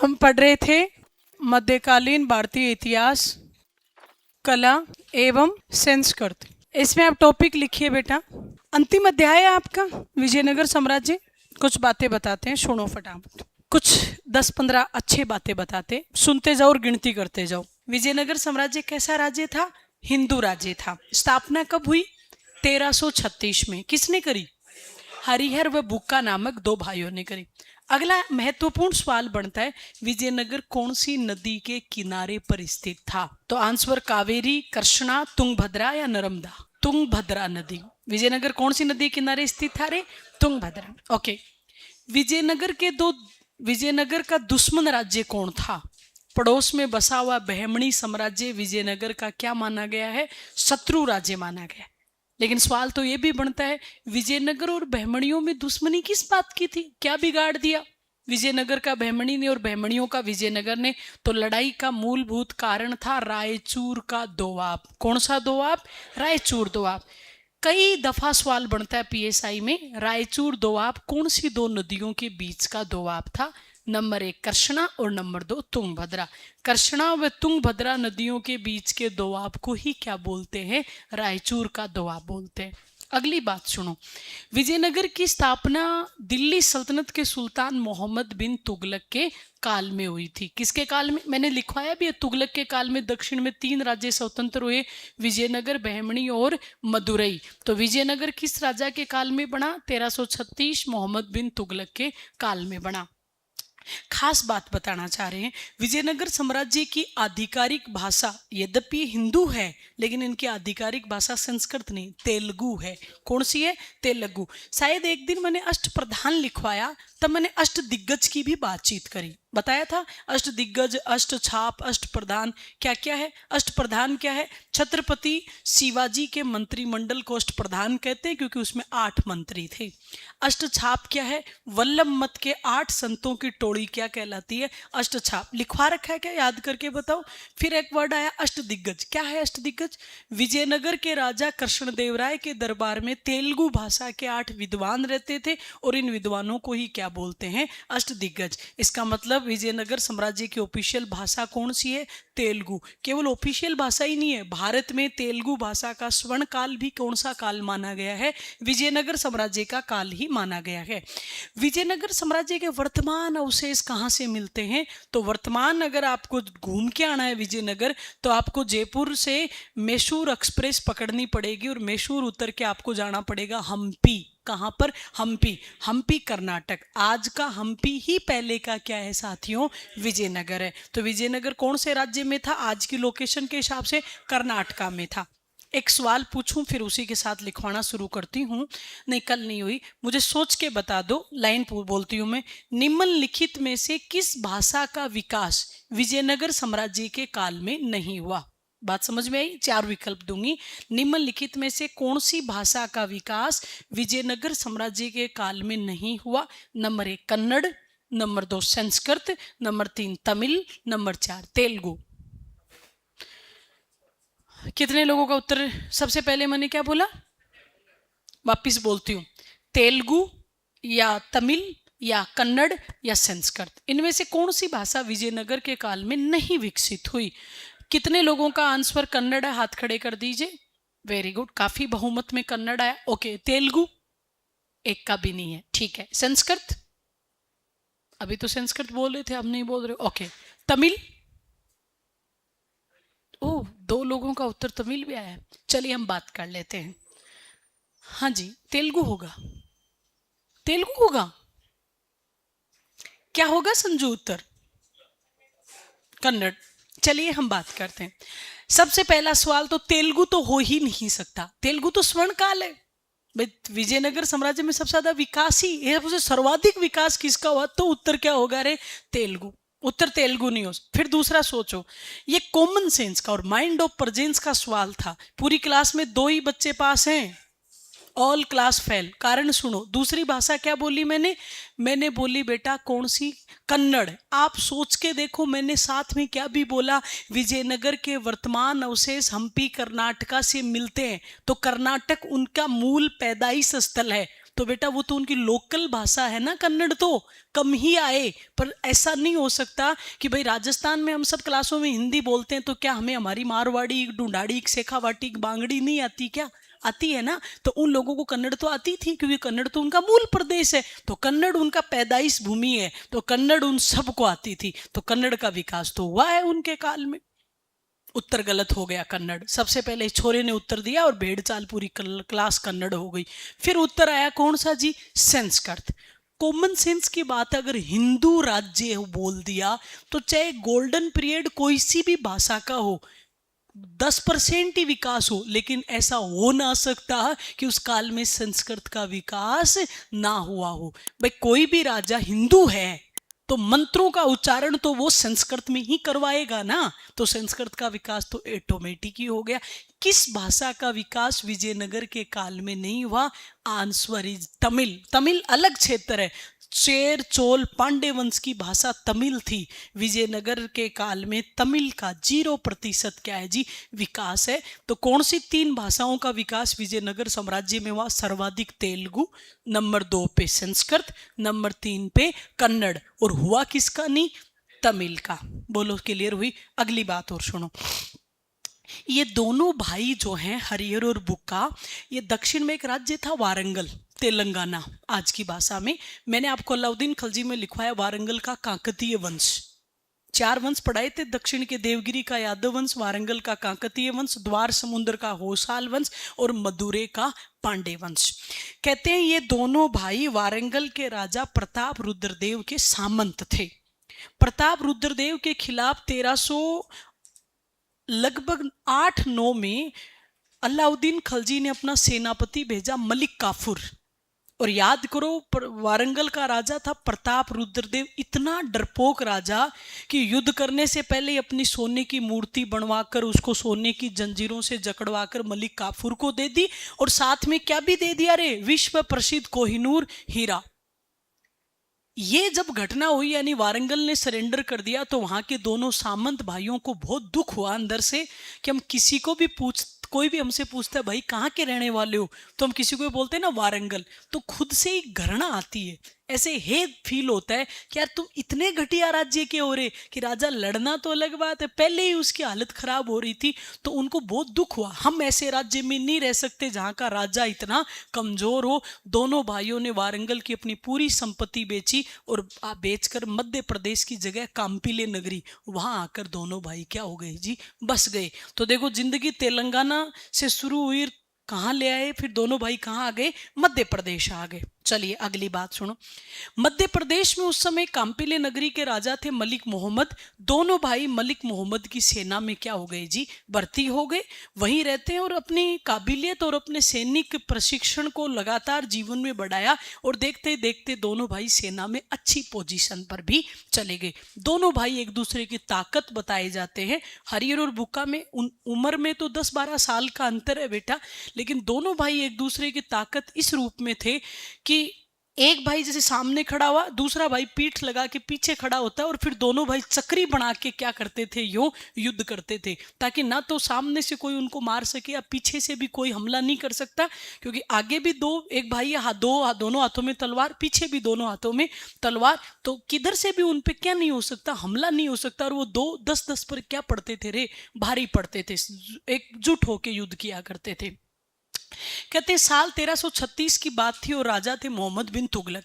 हम पढ़ रहे थे मध्यकालीन भारतीय इतिहास, कला एवं संस्कृत। इसमें आप टॉपिक लिखिए बेटा। अंतिम अध्याय है आपका विजयनगर साम्राज्य। कुछ बातें बताते हैं, सुनो फटाफट। कुछ 10-15 अच्छे बातें बताते, सुनते जाओ और गिनती करते जाओ। विजयनगर साम्राज्य कैसा राज्य था? हिंदू राज्य था। स्थापना कब हुई? 1336 में। किसने करी? हरिहर व बुक्का नामक दो भाइयों ने करी। अगला महत्वपूर्ण सवाल बनता है, विजयनगर कौन सी नदी के किनारे पर स्थित था? तो आंसर कावेरी, कृष्णा, तुंगभद्रा या नर्मदा? तुंगभद्रा नदी। विजयनगर कौन सी नदी के किनारे स्थित था रे? तुंगभद्रा। ओके। विजयनगर का दुश्मन राज्य कौन था? पड़ोस में बसा हुआ बहमणी साम्राज्य विजयनगर का क्या माना गया है? शत्रु राज्य माना गया। लेकिन सवाल तो ये भी बनता है, विजयनगर और बहमणियों में दुश्मनी किस बात की थी? क्या बिगाड़ दिया विजयनगर का बहमणी ने और बहमणियों का विजयनगर ने? तो लड़ाई का मूलभूत कारण था रायचूर का दोआब। कौन सा दोआब? रायचूर दोआब। कई दफा सवाल बनता है पीएसआई में, रायचूर दोआब कौन सी दो नदियों के बीच का दोआब था? नंबर 1 कृष्णा और नंबर 2 तुंगभद्रा। कृष्णा व तुंगभद्रा नदियों के बीच के दोआब को ही क्या बोलते हैं? रायचूर का दोआब बोलते हैं। अगली बात सुनो, विजयनगर की स्थापना दिल्ली सल्तनत के सुल्तान मोहम्मद बिन तुगलक के काल में हुई थी। किसके काल में? मैंने लिखवाया भी है, तुगलक के काल में दक्षिण में 3 राज्य स्वतंत्र हुए, विजयनगर, बहमणी और मदुरई। तो विजयनगर किस राजा के काल में बना? 1336 मोहम्मद बिन तुगलक के काल में बना। खास बात बताना चाह रहे हैं, विजयनगर साम्राज्य की आधिकारिक भाषा यद्यपि हिंदू है, लेकिन इनकी आधिकारिक भाषा संस्कृत नहीं, तेलुगु है। कौन सी है? तेलुगु। शायद एक दिन मैंने अष्टप्रधान लिखवाया, तब मैंने अष्ट दिग्गज की भी बातचीत करी, बताया था अष्ट दिग्गज, अष्ट छाप, अष्ट प्रधान क्या क्या है। अष्ट प्रधान क्या है? छत्रपति शिवाजी के मंत्रिमंडल को अष्ट प्रधान कहते हैं, क्योंकि उसमें 8 मंत्री थे। अष्ट छाप क्या है? वल्लभ मत के 8 संतों की टोली क्या कहलाती है? अष्ट छाप। लिखवा रखा है क्या? याद करके बताओ। फिर एक वर्ड आया अष्ट दिग्गज। क्या है अष्ट दिग्गज? विजयनगर के राजा कृष्णदेवराय के दरबार में तेलुगु भाषा के 8 विद्वान रहते थे, और इन विद्वानों को ही क्या बोलते हैं? अष्ट दिग्गज। इसका मतलब विजयनगर साम्राज्य की ऑफिशियल भाषा कौन सी है? तेलुगु। केवल ऑफिशियल भाषा ही नहीं है, भारत में तेलुगु भाषा का स्वर्ण काल भी कौन सा काल माना गया है? विजयनगर साम्राज्य का काल ही माना गया है। विजयनगर साम्राज्य के वर्तमान अवशेष कहाँ से मिलते हैं? तो वर्तमान अगर आपको घूम के आना है विजयनगर, तो आपको जयपुर से मैसूर एक्सप्रेस पकड़नी पड़ेगी, और मैसूर उतर के आपको जाना पड़ेगा हम्पी। कहां पर? हम्पी। हम्पी कर्नाटक। आज का हम्पी ही पहले का क्या है साथियों? विजयनगर है। तो विजयनगर कौन से राज्य में था? आज की लोकेशन के हिसाब से कर्नाटका में था। एक सवाल पूछूं, फिर उसी के साथ लिखवाना शुरू करती हूं। नहीं, कल नहीं हुई, मुझे सोच के बता दो। लाइन बोलती हूं मैं, निम्नलिखित में से किस भाषा का विकास विजयनगर साम्राज्य के काल में नहीं हुआ? बात समझ में आई? 4 विकल्प दूंगी। निम्नलिखित में से कौन सी भाषा का विकास विजयनगर साम्राज्य के काल में नहीं हुआ? Number 1 Kannada, number 2 Sanskrit, number 3 Tamil, number 4 Telugu. कितने लोगों का उत्तर? सबसे पहले मैंने क्या बोला? वापिस बोलती हूं, तेलुगु या तमिल या कन्नड़ या संस्कृत, इनमें से कौन सी भाषा विजयनगर के काल में नहीं विकसित हुई? कितने लोगों का आंसर कन्नड़ है? हाथ खड़े कर दीजिए। वेरी गुड, काफी बहुमत में कन्नड़ आया। ओके, तेलुगु एक का भी नहीं है। ठीक है, संस्कृत? अभी तो संस्कृत बोल रहे थे, अब नहीं बोल रहे। ओके, तमिल? ओह, 2 लोगों का उत्तर तमिल भी आया। चलिए हम बात कर लेते हैं। हाँ जी, तेलुगु होगा। तेलुगु होगा। क्या होगा संजू उत्तर? कन्नड़। चलिए हम बात करते हैं। सबसे पहला सवाल, तो तेलुगु तो हो ही नहीं सकता, तेलुगु तो स्वर्ण काल है। विजयनगर साम्राज्य में सबसे ज्यादा विकास ही है, सबसे सर्वाधिक विकास किसका हुआ? तो उत्तर क्या होगा रे? तेलुगु। उत्तर तेलुगु नहीं हो। फिर दूसरा सोचो, ये कॉमन सेंस का और माइंड ऑफ प्रेजेंस का सवाल था। पूरी क्लास में 2 ही बच्चे पास हैं, ऑल क्लास फेल। कारण सुनो, दूसरी भाषा क्या बोली मैंने बोली बेटा कौन सी? कन्नड़। आप सोच के देखो, मैंने साथ में क्या भी बोला, विजयनगर के वर्तमान अवशेष हम्पी कर्नाटका से मिलते हैं, तो कर्नाटक उनका मूल पैदाइश स्थल है। तो बेटा वो तो उनकी लोकल भाषा है ना, कन्नड़ तो कम ही आए। पर ऐसा नहीं हो सकता कि भाई राजस्थान में हम सब क्लासों में हिंदी बोलते हैं तो क्या हमें हमारी मारवाड़ी, ढूंढाड़ी, शेखावाटी, बांगड़ी नहीं आती क्या? आती है ना। तो उन लोगों को कन्नड़ तो आती थी, क्योंकि कन्नड़ तो उनका मूल प्रदेश है, तो कन्नड़ उनका पैदाइश भूमि है, तो कन्नड़ उन सबको आती थी। तो कन्नड़ का विकास तो हुआ है उनके काल में। उत्तर गलत हो गया कन्नड़। सबसे पहले छोरे ने उत्तर दिया और भेड़ चाल पूरी क्लास कन्नड़ हो गई। फिर उत्तर आया कौन सा जी? संस्कृत। कॉमन सेंस की बात, अगर हिंदू राज्य बोल दिया तो चाहे गोल्डन पीरियड कोई सी भी भाषा का हो, 10% ही विकास हो, लेकिन ऐसा हो ना सकता कि उस काल में संस्कृत का विकास ना हुआ हो। भाई कोई भी राजा हिंदू है तो मंत्रों का उच्चारण तो वो संस्कृत में ही करवाएगा ना, तो संस्कृत का विकास तो ऑटोमेटिक ही हो गया। किस भाषा का विकास विजयनगर के काल में नहीं हुआ? Answer is Tamil. तमिल अलग क्षेत्र है। चेर, चोल, पांडे वंश की भाषा तमिल थी। विजयनगर के काल में तमिल का 0% क्या है जी? विकास है। तो कौन सी 3 भाषाओं का विकास विजयनगर साम्राज्य में हुआ? सर्वाधिक तेलुगु, नंबर 2 पे संस्कृत, नंबर 3 पे कन्नड़। और हुआ किसका नहीं? तमिल का। बोलो क्लियर हुई? अगली बात और सुनो। ये दोनों भाई जो हैं हरिहर और बुक्का, ये दक्षिण में एक राज्य था वारंगल, तेलंगाना आज की भाषा में। मैंने आपको अलाउद्दीन खलजी में लिखवाया वारंगल का काकतीय वंश। 4 वंश पढ़ाए थे, दक्षिण के देवगिरी का यादव वंश, वारंगल का काकतीय वंश, द्वार समुद्र का होसाल वंश और मदुरै का पांडे वंश। कहते हैं ये दोनों भाई वारंगल के राजा प्रताप रुद्रदेव के सामंत थे। प्रताप रुद्रदेव के खिलाफ 1300 लगभग 8-9 में अलाउद्दीन खलजी ने अपना सेनापति भेजा मलिक काफूर। और याद करो वारंगल का राजा था प्रताप रुद्रदेव, इतना डरपोक राजा कि युद्ध करने से पहले अपनी सोने की मूर्ति बनवाकर उसको सोने की जंजीरों से जकड़वाकर मलिक काफूर को दे दी, और साथ में क्या भी दे दिया रे? विश्व प्रसिद्ध कोहिनूर हीरा। ये जब घटना हुई यानी वारंगल ने सरेंडर कर दिया, तो वहां के दोनों सामंत भाइयों को बहुत दुख हुआ अंदर से कि हम किसी को भी कोई भी हमसे पूछता है भाई कहाँ के रहने वाले हो, तो हम किसी को भी बोलते हैं ना वारंगल, तो खुद से ही घृणा आती है, ऐसे हे फील होता है कि यार तुम इतने घटिया राज्य के हो रहे कि राजा लड़ना तो अलग बात है, पहले ही उसकी हालत खराब हो रही थी। तो उनको बहुत दुख हुआ, हम ऐसे राज्य में नहीं रह सकते जहाँ का राजा इतना कमजोर हो। दोनों भाइयों ने वारंगल की अपनी पूरी संपत्ति बेची और बेचकर मध्य प्रदेश की जगह काम्पिले नगरी, वहां आकर दोनों भाई क्या हो गए जी? बस गए। तो देखो जिंदगी तेलंगाना से शुरू हुई, कहाँ ले आए, फिर दोनों भाई कहाँ आ गए? मध्य प्रदेश आ गए। चलिए अगली बात सुनो। मध्य प्रदेश में उस समय काम्पिले नगरी के राजा थे मलिक मोहम्मद। दोनों भाई मलिक मोहम्मद की सेना में क्या हो गए जी? भर्ती हो गए। वहीं रहते हैं और अपनी काबिलियत और अपने सैनिक प्रशिक्षण को लगातार जीवन में बढ़ाया, और देखते देखते दोनों भाई सेना में अच्छी पोजीशन पर भी चले गए। दोनों भाई एक दूसरे की ताकत बताए जाते हैं। हरिहर और बुक्का में उम्र में तो 10-12 साल का अंतर है बेटा, लेकिन दोनों भाई एक दूसरे की ताकत इस रूप में थे कि एक भाई जैसे सामने खड़ा हुआ, दूसरा भाई पीठ लगा के पीछे खड़ा होता है, और फिर दोनों भाई चक्री बना के क्या करते थे? यूं युद्ध करते थे, ताकि ना तो सामने से कोई उनको मार सके या पीछे से भी कोई हमला नहीं कर सकता, क्योंकि आगे भी एक भाई दोनों हाथों में तलवार, पीछे भी दोनों हाथों में तलवार, तो किधर से भी उन पे क्या नहीं हो सकता? हमला नहीं हो सकता। और वो 10-10 पर क्या पड़ते थे रे? भारी पड़ते थे, एकजुट होके युद्ध किया करते थे। कहते साल 1336 की बात थी और राजा थे मोहम्मद बिन तुगलक।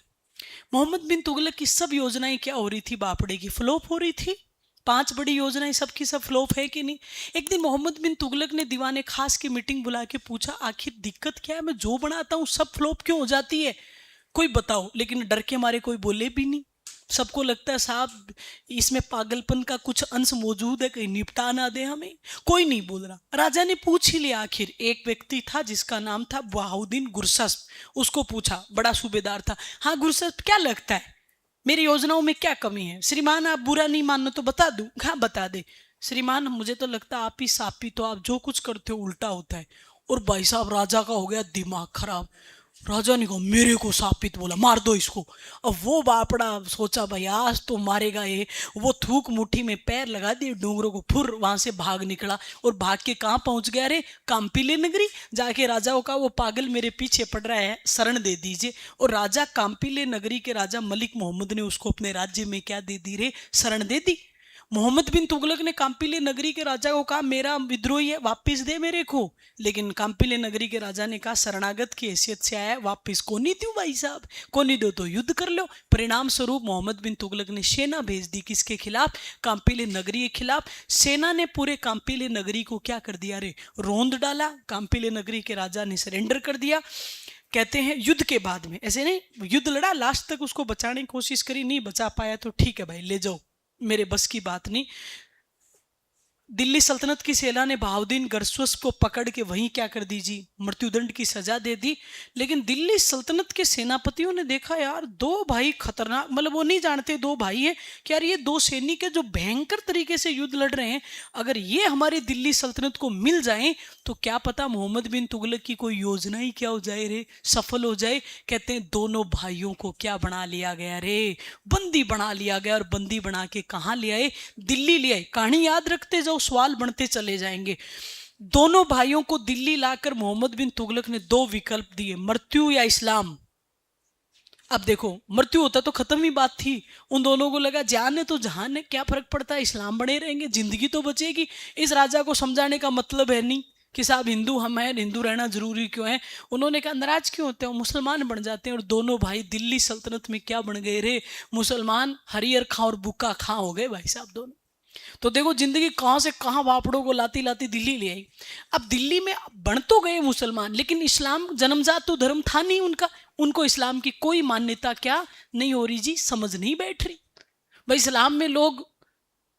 मोहम्मद बिन तुगलक की सब योजनाएं क्या हो रही थी? बापड़े की फ्लॉप हो रही थी। 5 बड़ी योजनाएं सबकी सब फ्लॉप है कि नहीं? एक दिन मोहम्मद बिन तुगलक ने दीवाने खास की मीटिंग बुला के पूछा, आखिर दिक्कत क्या है? मैं जो बनाता हूं सब फ्लॉप क्यों हो जाती है? कोई बताओ। लेकिन डर के मारे कोई बोले भी नहीं। सबको लगता है साहब इसमें पागलपन का कुछ अंश मौजूद है, कहीं निपटा ना दे हमें। कोई नहीं बोल रहा। राजा ने पूछ ही लिया। आखिर एक व्यक्ति था जिसका नाम था बहाउद्दीन गुरसस्प। उसको पूछा, बड़ा सूबेदार था। हाँ गुरसस्प, क्या लगता है मेरी योजनाओं में क्या कमी है? श्रीमान आप बुरा नहीं मानो तो बता दूं। हाँ बता दे। श्रीमान मुझे तो लगता है आप ही सापी, तो आप जो कुछ करते हो उल्टा होता है। और भाई साहब राजा का हो गया दिमाग खराब। राजा ने कहा मेरे को शापित बोला, मार दो इसको। अब वो बापड़ा सोचा भाई आज तो मारेगा ये, वो थूक मुट्ठी में पैर लगा दिए डूंगरों को, फुर वहां से भाग निकला और भाग के कहाँ पहुंच गया रे, काम्पिले नगरी। जाके राजा को कहा वो पागल मेरे पीछे पड़ रहा है, शरण दे दीजिए। और राजा काम्पिले नगरी के राजा मलिक मोहम्मद ने उसको अपने राज्य में क्या दे दी रे, शरण दे दी। मोहम्मद बिन तुगलक ने काम्पिले नगरी के राजा को कहा मेरा विद्रोही है, वापिस दे मेरे को। लेकिन काम्पिले नगरी के राजा ने कहा शरणागत की हैसियत से आया, वापिस को नहीं दूं भाई साहब, को नहीं दो तो युद्ध कर लो। परिणाम स्वरूप मोहम्मद बिन तुगलक ने सेना भेज दी, किसके खिलाफ, काम्पिले नगरी के खिलाफ। सेना ने पूरे काम्पिले नगरी को क्या कर दिया रे, रोंद डाला। काम्पिले नगरी के राजा ने सरेंडर कर दिया। कहते हैं युद्ध के बाद में, ऐसे नहीं युद्ध लड़ा, लास्ट तक उसको बचाने की कोशिश करी, नहीं बचा पाया तो ठीक है भाई ले जाओ, मेरे बस की बात नहीं। दिल्ली सल्तनत की सेना ने बहाउद्दीन गरशवस को पकड़ के वहीं क्या कर दी जी, मृत्युदंड की सजा दे दी। लेकिन दिल्ली सल्तनत के सेनापतियों ने देखा यार दो भाई खतरनाक, मतलब वो नहीं जानते दो भाई है कि यार ये दो सैनिक है जो भयंकर तरीके से युद्ध लड़ रहे हैं, अगर ये हमारी दिल्ली सल्तनत को मिल जाए तो क्या पता मोहम्मद बिन तुगलक की कोई योजना ही क्या हो जाए रे, सफल हो जाए। कहते हैं दोनों भाइयों को क्या बना लिया गया रे, बंदी बना लिया गया। और बंदी बना के कहाँ ले आए, दिल्ली ले आए। कहानी याद रखते जाओ, सवाल बनते चले जाएंगे। दोनों भाइयों को दिल्ली लाकर मोहम्मद बिन तुगलक ने दो विकल्प दिए, मृत्यु या इस्लाम। अब देखो मृत्यु होता तो खत्म ही बात थी, उन दोनों को लगा जान है तो जहान है, क्या फर्क पड़ता है, इस्लाम बने रहेंगे, जिंदगी तो बचेगी। इस राजा को समझाने का मतलब है नहीं कि साहब हिंदू हम हैं, हिंदू रहना जरूरी क्यों है। उन्होंने कहा नाराज क्यों होते हैं, मुसलमान बन जाते हैं। और दोनों भाई दिल्ली सल्तनत में क्या बन गए रे, मुसलमान, हरियर खां और बुक्का खां हो गए भाई साहब दोनों। तो देखो जिंदगी कहां से कहां वापड़ों को लाती लाती दिल्ली ले आई। अब दिल्ली में बन तो गए मुसलमान, लेकिन इस्लाम जन्मजात तो धर्म था नहीं उनका, उनको इस्लाम की कोई मान्यता क्या नहीं हो रही जी, समझ नहीं बैठ रही। भाई इस्लाम में लोग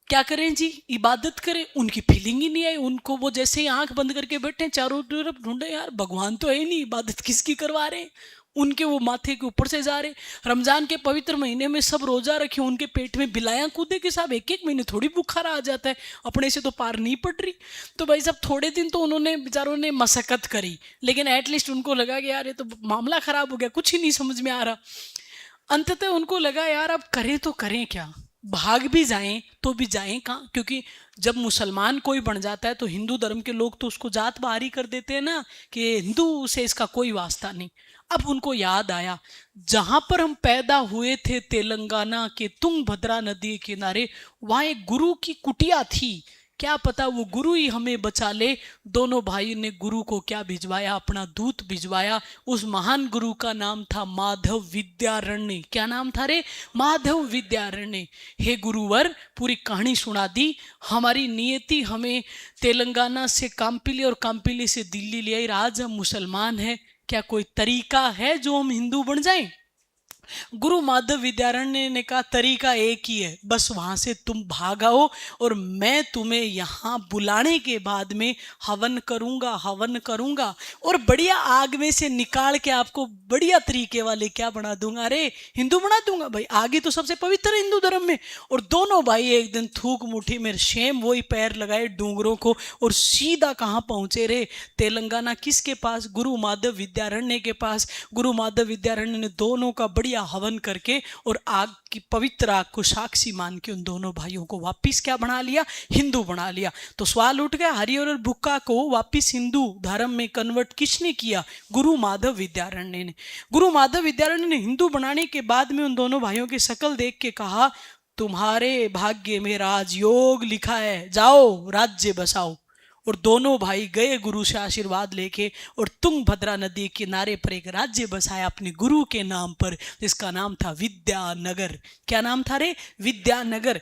क्या करें जी, इबादत करें, उनकी फीलिंग ही नहीं आई उनको। वो जैसे ही आंख बंद करके बैठे चारों तरफ ढूंढे, यार भगवान तो है ही नहीं, इबादत किसकी करवा रहे हैं, उनके वो माथे के ऊपर से जा रहे। रमजान के पवित्र महीने में सब रोजा रखे, उनके पेट में बिलाया कूदे के साहब, एक एक महीने थोड़ी बुखारा आ जाता है, अपने से तो पार नहीं पड़ रही। तो भाई साहब थोड़े दिन तो उन्होंने बेचारों ने मशक्कत करी, लेकिन एटलीस्ट उनको लगा कि यार ये तो मामला खराब हो गया, कुछ ही नहीं समझ में आ रहा। अंततः उनको लगा यार अब करें तो करें क्या, भाग भी जाएं तो भी जाएं कहाँ, क्योंकि जब मुसलमान कोई बन जाता है तो हिंदू धर्म के लोग तो उसको जात बाहरी कर देते हैं ना, कि हिंदू से इसका कोई वास्ता नहीं। अब उनको याद आया जहां पर हम पैदा हुए थे तेलंगाना के तुंगभद्रा नदी के किनारे, वहां एक गुरु की कुटिया थी, क्या पता वो गुरु ही हमें बचा ले। दोनों भाई ने गुरु को क्या भिजवाया, अपना दूत भिजवाया। उस महान गुरु का नाम था माधव विद्यारण्य। क्या नाम था रे, माधव विद्यारण्य। हे गुरुवर पूरी कहानी सुना दी, हमारी नियति हमें तेलंगाना से काम्पिली और काम्पिली से दिल्ली ले आई, आज हम मुसलमान हैं, क्या कोई तरीका है जो हम हिंदू बन जाएं। गुरु माधव विद्यारण्य ने कहा तरीका एक ही है, बस वहां से तुम भाग आओ और मैं तुम्हें यहाँ बुलाने के बाद में हवन करूंगा, हवन करूंगा और बढ़िया आग में से निकाल के आपको बढ़िया तरीके वाले क्या बना दूंगा, अरे हिंदू बना दूंगा। भाई आगे तो सबसे पवित्र हिंदू धर्म में। और दोनों भाई एक दिन थूक मुट्ठी में शेम वही पैर लगाए डूंगरों को और सीधा कहाँ पहुंचे रे, तेलंगाना। किसके पास, गुरु माधव विद्यारण्य के पास। गुरु माधव विद्यारण्य ने दोनों का बढ़िया हवन करके और आग की पवित्र आग को साक्षी मान के उन दोनों भाइयों को वापिस क्या बना लिया, हिंदू बना लिया। तो सवाल उठ गया हरिहर और बुक्का को वापिस हिंदू धर्म में कन्वर्ट किसने किया, गुरु माधव विद्यारण्य ने। गुरु माधव विद्यारण्य ने हिंदू बनाने के बाद में उन दोनों भाइयों की शक्ल देख के कहा तुम्हारे भाग्य में राजयोग लिखा है, जाओ राज्य बसाओ। और दोनों भाई गए गुरु से आशीर्वाद लेके और तुंगभद्रा नदी के किनारे पर एक राज्य बसाया अपने गुरु के नाम पर, जिसका नाम था विद्यानगर। क्या नाम था रे, विद्यानगर।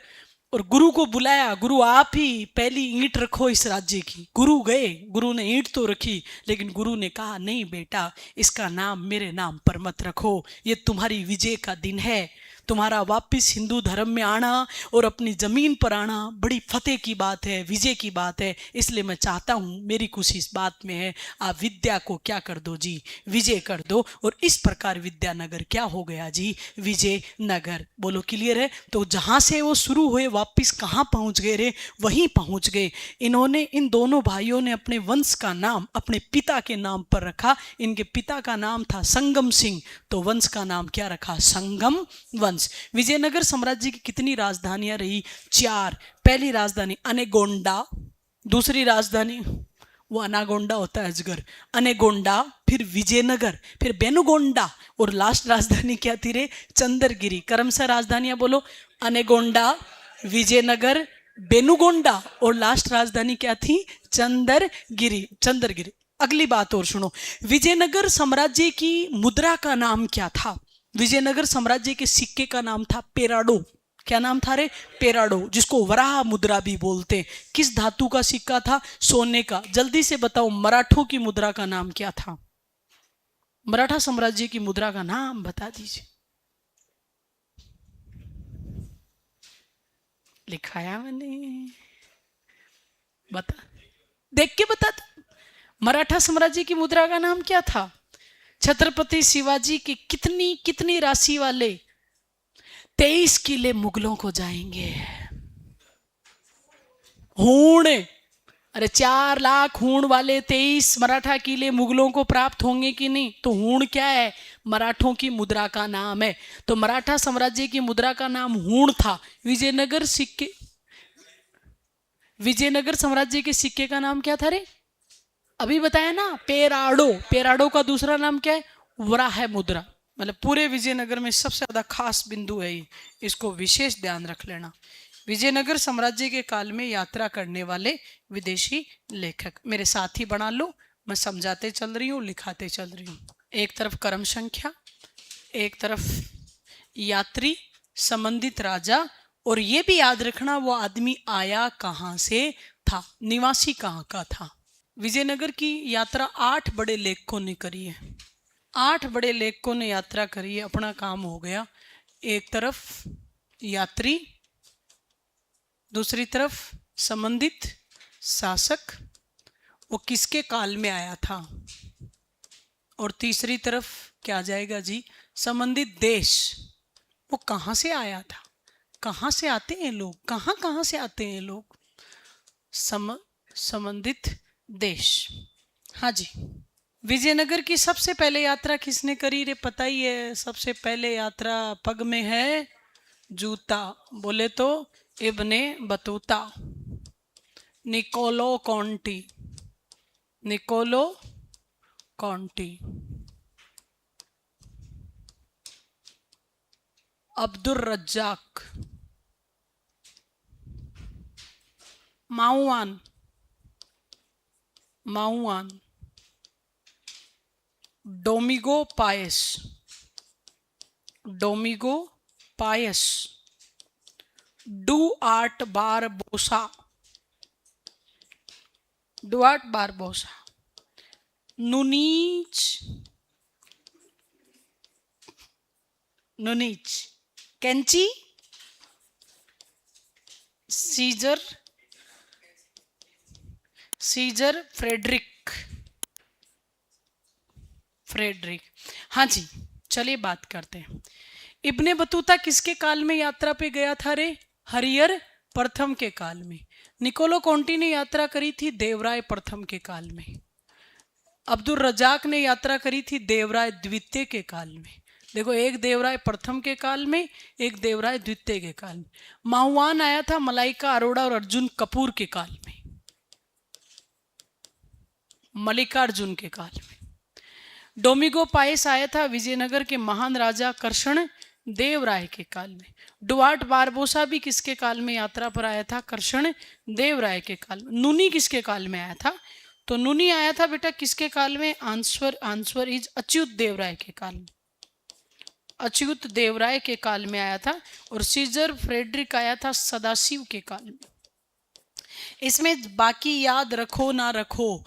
और गुरु को बुलाया, गुरु आप ही पहली ईंट रखो इस राज्य की। गुरु गए, गुरु ने ईंट तो रखी, लेकिन गुरु ने कहा नहीं बेटा, इसका नाम मेरे नाम पर मत रखो, ये तुम्हारी विजय का दिन है, तुम्हारा वापस हिंदू धर्म में आना और अपनी ज़मीन पर आना बड़ी फतेह की बात है, विजय की बात है। इसलिए मैं चाहता हूँ, मेरी खुशी इस बात में है, आप विद्या को क्या कर दो जी, विजय कर दो। और इस प्रकार विद्यानगर क्या हो गया जी, विजयनगर। बोलो क्लियर है? तो जहाँ से वो शुरू हुए वापस कहाँ पहुँच गए रे, वहीं पहुँच गए। इन्होंने, इन दोनों भाइयों ने अपने वंश का नाम अपने पिता के नाम पर रखा। इनके पिता का नाम था संगम सिंह, तो वंश का नाम क्या रखा, संगम वंश। विजयनगर साम्राज्य की कितनी राजधानियां रही, 4। पहली राजधानी अनेगोंडा, दूसरी राजधानी, वो अनागोंडा होता है अजगर, अनेगोंडा, फिर विजयनगर, फिर बेनुगोंडा, और लास्ट राजधानी क्या थी रे, चंद्रगिरी। क्रमशः राजधानियां बोलो, अनेगोंडा, विजयनगर, बेनुगोंडा, और लास्ट राजधानी क्या थी, चंद्रगिरी। चंद्रगिरी। अगली बात और सुनो, विजयनगर साम्राज्य की मुद्रा का नाम क्या था? विजयनगर साम्राज्य के सिक्के का नाम था पेराडो। क्या नाम था रे, पेराडो, जिसको वराह मुद्रा भी बोलते। किस धातु का सिक्का था, सोने का। जल्दी से बताओ, मराठों की मुद्रा का नाम क्या था? मराठा साम्राज्य की मुद्रा का नाम बता दीजिए। लिखाया मैंने, बता, देख के बता। मराठा साम्राज्य की मुद्रा का नाम क्या था? छत्रपति शिवाजी के कितनी कितनी राशि वाले 23 किले मुगलों को जाएंगे। हूण, अरे 4 लाख हूण वाले 23 मराठा किले मुगलों को प्राप्त होंगे कि नहीं? तो हूण क्या है, मराठों की मुद्रा का नाम है। तो मराठा साम्राज्य की मुद्रा का नाम हूण था। विजयनगर सिक्के, विजयनगर साम्राज्य के सिक्के का नाम क्या था रे, अभी बताया ना, पेराडो। पेराडो का दूसरा नाम क्या है, वराह मुद्रा। मतलब पूरे विजयनगर में सबसे ज्यादा खास बिंदु है, इसको विशेष ध्यान रख लेना। विजयनगर साम्राज्य के काल में यात्रा करने वाले विदेशी लेखक, मेरे साथ ही बना लो, मैं समझाते चल रही हूँ, लिखाते चल रही हूँ। एक तरफ क्रम संख्या, एक तरफ यात्री, संबंधित राजा, और ये भी याद रखना वो आदमी आया कहाँ से था, निवासी कहाँ का था। विजयनगर की यात्रा 8 बड़े लेखकों ने करी है। 8 बड़े लेखकों ने यात्रा करी है, अपना काम हो गया। एक तरफ यात्री, दूसरी तरफ संबंधित शासक, वो किसके काल में आया था, और तीसरी तरफ क्या जाएगा जी, संबंधित देश, वो कहाँ से आया था। कहाँ से आते हैं लोग, कहाँ कहाँ से आते हैं लोग, संबंधित देश। हाँ जी, विजयनगर की सबसे पहले यात्रा किसने करी रे, पता ही है। सबसे पहले यात्रा पग में है जूता, बोले तो Ibn Battuta, Niccolo Conti, Niccolo Conti, Abdul Razzaq, Ma Huan, Ma Huan, Domingo Paes, Domingo Paes, Duarte Barbosa, Duarte Barbosa, Nuniz, Nuniz, कैंची, सीजर, सीजर फ्रेडरिक, फ्रेडरिक। हाँ जी, चलिए बात करते हैं। इब्ने बतूता किसके काल में यात्रा पे गया था रे, हरियर प्रथम के काल में। निकोलो कॉन्टी ने यात्रा करी थी देवराय प्रथम के काल में। अब्दुल रजाक ने यात्रा करी थी देवराय द्वितीय के काल में। देखो, एक देवराय प्रथम के काल में, एक देवराय द्वितीय के काल में। माहुआन आया था मलाइका अरोड़ा और अर्जुन कपूर के काल में, मल्लिकार्जुन के काल में। डोमिगो पायस आया था विजयनगर के महान राजा कृष्ण देव राय के काल में। डुआर्ट बारबोसा भी किसके काल में यात्रा पर आया था, कृष्ण देव राय के काल में। नुनी किसके काल में आया था, तो नुनी आया था बेटा किसके काल में, आंसर इज अच्युत देव राय के काल में, अच्युत देव राय के काल में आया था। और सीजर फ्रेडरिक आया था सदाशिव के काल में। इसमें बाकी याद रखो ना रखो,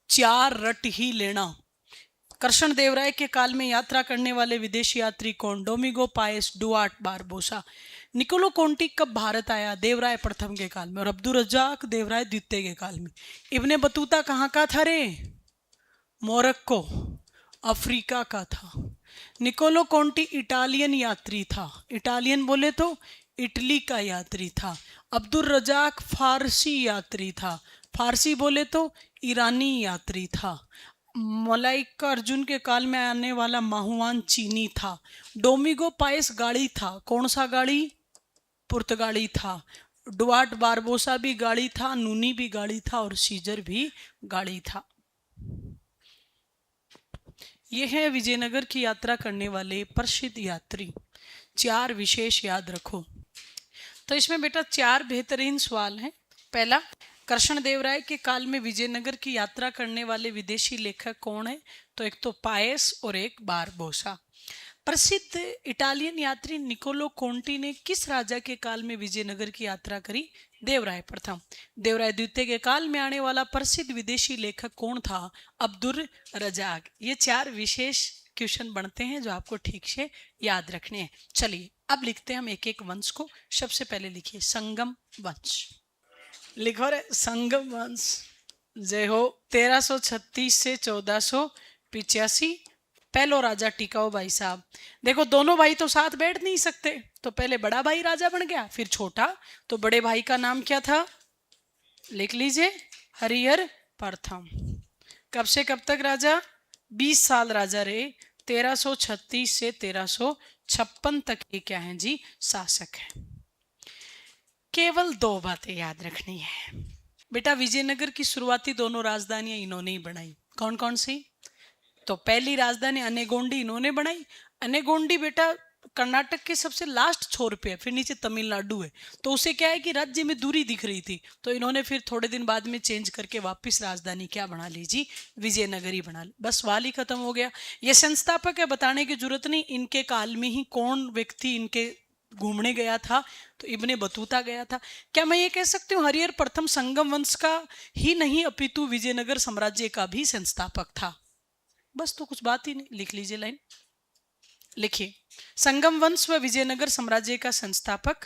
4 रट ही लेना। कृष्ण देव राय के काल में यात्रा करने वाले विदेशी यात्री कौन? डोमिगो Paes Duarte Barbosa. Niccolo Conti कब भारत आया? देवराय प्रथम के काल में, और अब्दुल रज्जाक देवराय द्वितीय के काल में। इब्ने बतूता कहाँ का था रे? मोरक्को, अफ्रीका का था। निकोलो कोंटी इटालियन यात्री था। इटालियन बोले तो इटली का यात्री था। अब्दुल रजाक फारसी यात्री था। फारसी बोले तो ईरानी यात्री था। मलाइका अर्जुन के काल में आने वाला माहुआन चीनी था। डोमिगो पायस गाड़ी था। कौन सा गाड़ी? पुर्तगाली था। डुआर्ट बारबोसा भी गाड़ी था, नूनी भी गाड़ी था, और सीजर भी गाड़ी था। ये है विजयनगर की यात्रा करने वाले प्रसिद्ध यात्री। 4 विशेष याद रखो। तो इसमें बेटा 4 बेहतरीन सवाल हैं। पहला, कृष्ण देव राय के काल में विजयनगर की यात्रा करने वाले विदेशी लेखक कौन है? तो एक तो पायस और एक बारबोसा। प्रसिद्ध इटालियन यात्री निकोलो कोंटी ने किस राजा के काल में विजयनगर की यात्रा करी? देवराय प्रथम। देवराय द्वितीय के काल में आने वाला प्रसिद्ध विदेशी लेखक कौन था? अब्दुल रजाक। ये 4 विशेष क्वेश्चन बनते हैं जो आपको ठीक से याद रखने हैं। चलिए अब लिखते हैं हम एक एक वंश को। सबसे पहले लिखिए संगम वंश। लिखो रे संगम वंश। जय हो। 1336 से 1485। पहलो राजा टिकाऊ भाई साहब। देखो दोनों भाई तो साथ बैठ नहीं सकते, तो पहले बड़ा भाई राजा बन गया, फिर छोटा। तो बड़े भाई का नाम क्या था? लिख लीजिए, हरिहर प्रथम। कब से कब तक राजा? 20 साल राजा रहे। 1336 से 1356 तक ये क्या है जी? शासक है। केवल 2 बातें याद रखनी है बेटा। विजयनगर की शुरुआती दोनों राजधानियां इन्होंने ही बनाई। कौन कौन सी? तो पहली राजधानी अनेगोंडी इन्होंने बनाई। अनेगोंडी बेटा कर्नाटक के सबसे लास्ट छोर पे है, फिर नीचे तमिलनाडु है। तो उसे क्या है कि राज्य में दूरी दिख रही थी, तो इन्होंने फिर थोड़े दिन बाद में चेंज करके वापस राजधानी क्या बना ली जी? विजयनगर ही बना ली। बस सवाल ही खत्म हो गया। ये संस्थापक है, बताने की जरूरत नहीं। इनके काल में ही कौन व्यक्ति इनके घूमने गया था? तो इब्ने बतूता गया था। क्या मैं ये कह सकती हूँ हरिहर प्रथम संगम वंश का ही नहीं अपितु विजयनगर साम्राज्य का भी संस्थापक था? बस, तो कुछ बात ही नहीं। लिख लीजिए लाइन, लिखिए संगम वंश व विजयनगर साम्राज्य का संस्थापक।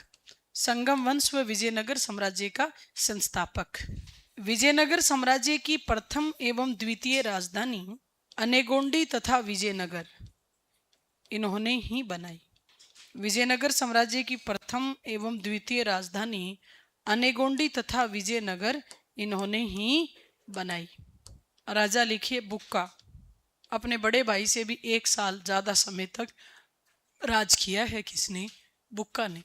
संगम वंश व विजयनगर साम्राज्य का संस्थापक। विजयनगर साम्राज्य की प्रथम एवं द्वितीय राजधानी अनेगोंडी तथा विजयनगर इन्होंने ही बनाई। विजयनगर साम्राज्य की प्रथम एवं द्वितीय राजधानी अनेगोंडी तथा विजयनगर इन्होंने ही बनाई। राजा लिखिए बुक्का। अपने बड़े भाई से भी 1 साल ज्यादा समय तक राज किया है। किसने? बुक्का ने।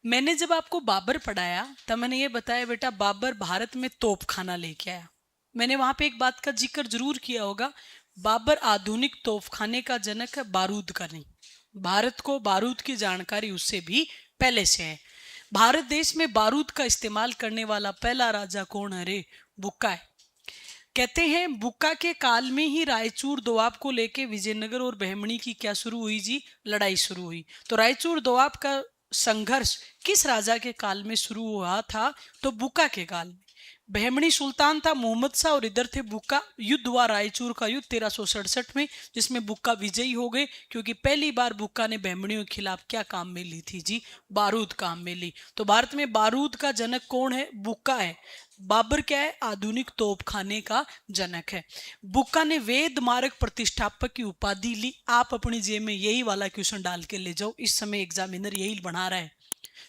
मैंने जब आपको बाबर पढ़ाया तब मैंने ये बताया बेटा बाबर भारत में तोपखाना लेके आया। मैंने वहां पे एक बात का जिक्र जरूर किया होगा, बाबर आधुनिक तोपखाने का जनक है, बारूद का नहीं। भारत को बारूद की जानकारी उससे भी पहले से है। भारत देश में बारूद का इस्तेमाल करने वाला पहला राजा कौन है रे? बुक्का है। कहते हैं बुक्का के काल में ही रायचूर दोआब को लेके विजयनगर और बहमणी की क्या शुरू हुई जी? लड़ाई शुरू हुई। तो रायचूर दोआब का संघर्ष किस राजा के काल में शुरू हुआ था? तो बुक्का के काल में। बहमणी सुल्तान था मोहम्मद शाह और इधर थे बुक्का। युद्ध हुआ रायचूर का युद्ध 1367 में, जिसमें बुक्का विजयी हो गए, क्योंकि पहली बार बुक्का ने बहमणियों के खिलाफ क्या काम में ली थी जी? बारूद काम में ली। तो भारत में बारूद का जनक कौन है? बुक्का है। बाबर क्या है? आधुनिक तोपखाने का जनक है। बुक्का ने वेद मार्ग प्रतिष्ठापक की उपाधि ली। आप अपनी जेब में यही वाला क्वेश्चन डाल के ले जाओ, इस समय एग्जामिनर यही बना रहा है।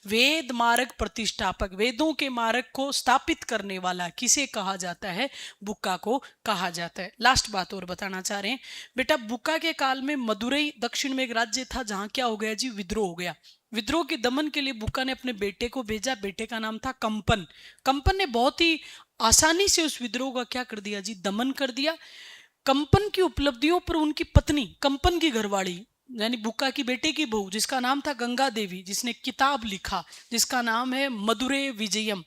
वेद मार्ग प्रतिष्ठापक, वेदों के मार्ग को स्थापित करने वाला किसे कहा जाता है? बुक्का को कहा जाता है। लास्ट बात और बताना चाह रहे हैं बेटा, बुक्का के काल में मदुरई दक्षिण में एक राज्य था जहां क्या हो गया जी? विद्रोह हो गया। विद्रोह के दमन के लिए बुक्का ने अपने बेटे को भेजा। बेटे का नाम था कंपन। कंपन ने बहुत ही आसानी से उस विद्रोह का क्या कर दिया जी? दमन कर दिया। कंपन की उपलब्धियों पर उनकी पत्नी, कंपन की घरवाली यानी बुक्का की बेटे की बहू, जिसका नाम था गंगा देवी, जिसने किताब लिखा जिसका नाम है मदुरे विजयम।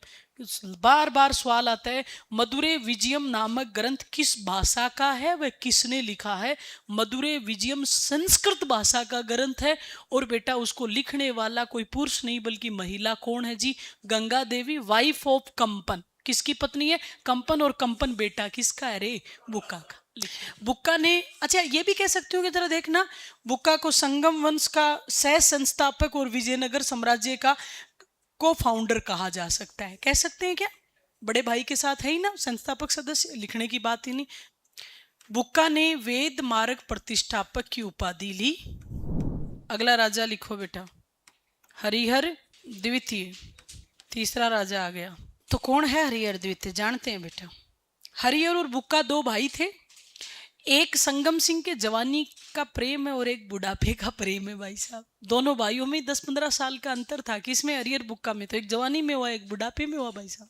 बार बार सवाल आता है मदुरे विजयम नामक ग्रंथ किस भाषा का है, वह किसने लिखा है? मदुरे विजयम संस्कृत भाषा का ग्रंथ है, और बेटा उसको लिखने वाला कोई पुरुष नहीं बल्कि महिला। कौन है जी? गंगा देवी, वाइफ ऑफ कंपन। किसकी पत्नी है? कंपन। और कंपन बेटा किसका है रे? बुक्का का। बुक्का ने, अच्छा ये भी कह सकते हो कि जरा देखना, बुक्का को संगम वंश का सह संस्थापक और विजयनगर साम्राज्य का को फाउंडर कहा जा सकता है। कह सकते हैं क्या? बड़े भाई के साथ है ही ना संस्थापक सदस्य, लिखने की बात ही नहीं। बुक्का ने वेद मार्ग प्रतिष्ठापक की उपाधि ली। अगला राजा लिखो बेटा, हरिहर द्वितीय, तीसरा राजा आ गया। तो कौन है हरिहर द्वितीय, जानते हैं बेटा? हरिहर और बुक्का दो भाई थे। एक संगम सिंह के जवानी का प्रेम है और एक बुढ़ापे का प्रेम है भाई साहब। दोनों भाइयों में 10-15 साल का अंतर था। किसमें? हरिहर बुक्का में। तो एक जवानी में हुआ, एक बुढ़ापे में हुआ भाई साहब।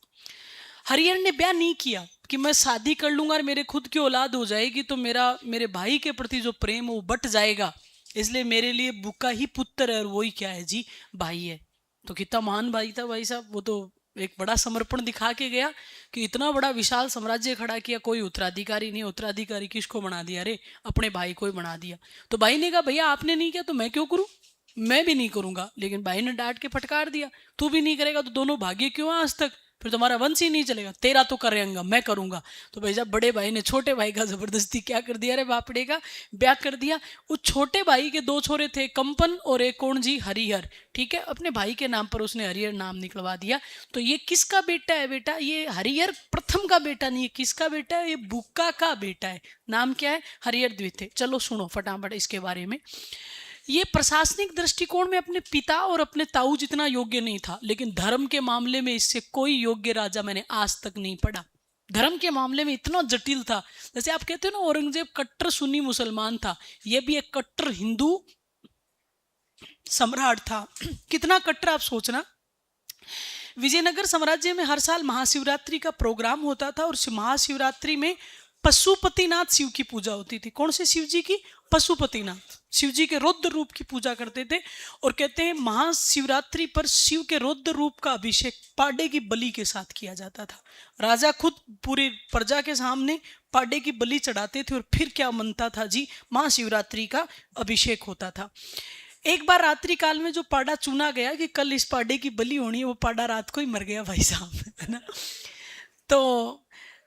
हरिहर ने ब्याह नहीं किया कि मैं शादी कर लूंगा और मेरे खुद की औलाद हो जाएगी तो मेरे भाई के प्रति जो प्रेम है वो बट जाएगा, इसलिए मेरे लिए बुक्का ही पुत्र है और वही क्या है जी, भाई है। तो कितना महान भाई था भाई साहब। वो तो एक बड़ा समर्पण दिखा के गया कि इतना बड़ा विशाल साम्राज्य खड़ा किया, कोई उत्तराधिकारी नहीं। उत्तराधिकारी किसको बना दिया? अरे अपने भाई को ही बना दिया। तो भाई ने कहा भैया आपने नहीं किया तो मैं क्यों करूं, मैं भी नहीं करूंगा। लेकिन भाई ने डांट के फटकार दिया, तू भी नहीं करेगा तो दोनों भागे क्यों आज तक, फिर तुम्हारा वंश ही नहीं चलेगा, तेरा तो करेंगे मैं करूंगा। तो भाई साहब बड़े भाई ने छोटे भाई का जबरदस्ती क्या कर दिया, अरे बापड़े का ब्याह कर दिया। उस छोटे भाई के दो छोरे थे, कंपन और एक कौन जी, हरिहर। ठीक है, अपने भाई के नाम पर उसने हरिहर नाम निकलवा दिया। तो ये किसका बेटा है बेटा? ये हरिहर प्रथम का बेटा नहीं है। किसका बेटा है? ये बुक्का का बेटा है। नाम क्या है? हरिहर द्वितीय। चलो सुनो फटाफट इसके बारे में। ये प्रशासनिक दृष्टिकोण में अपने पिता और अपने ताऊ जितना योग्य नहीं था, लेकिन धर्म के मामले में इससे कोई योग्य राजा मैंने आज तक नहीं पढ़ा। धर्म के मामले में इतना जटिल था। जैसे आप कहते हो ना औरंगजेब कट्टर सुन्नी मुसलमान था, यह भी एक कट्टर हिंदू सम्राट था। कितना कट्टर आप सोचना। विजयनगर साम्राज्य में हर साल महाशिवरात्रि का प्रोग्राम होता था और महाशिवरात्रि में पशुपतिनाथ शिव की पूजा होती थी। कौन से शिव जी की? पशुपतिनाथ। शिव जी के रौद्र रूप की पूजा करते थे और कहते हैं महाशिवरात्रि पर शिव के रौद्र रूप का अभिषेक पाडे की बलि के साथ किया जाता था। राजा खुद पूरी प्रजा के सामने पाडे की बलि चढ़ाते थे और फिर क्या मनता था जी, महाशिवरात्रि का अभिषेक होता था। एक बार रात्रि काल में जो पाडा चुना गया कि कल इस पाडे की बलि होनी है, वो पाडा रात को ही मर गया भाई साहब, है ना। तो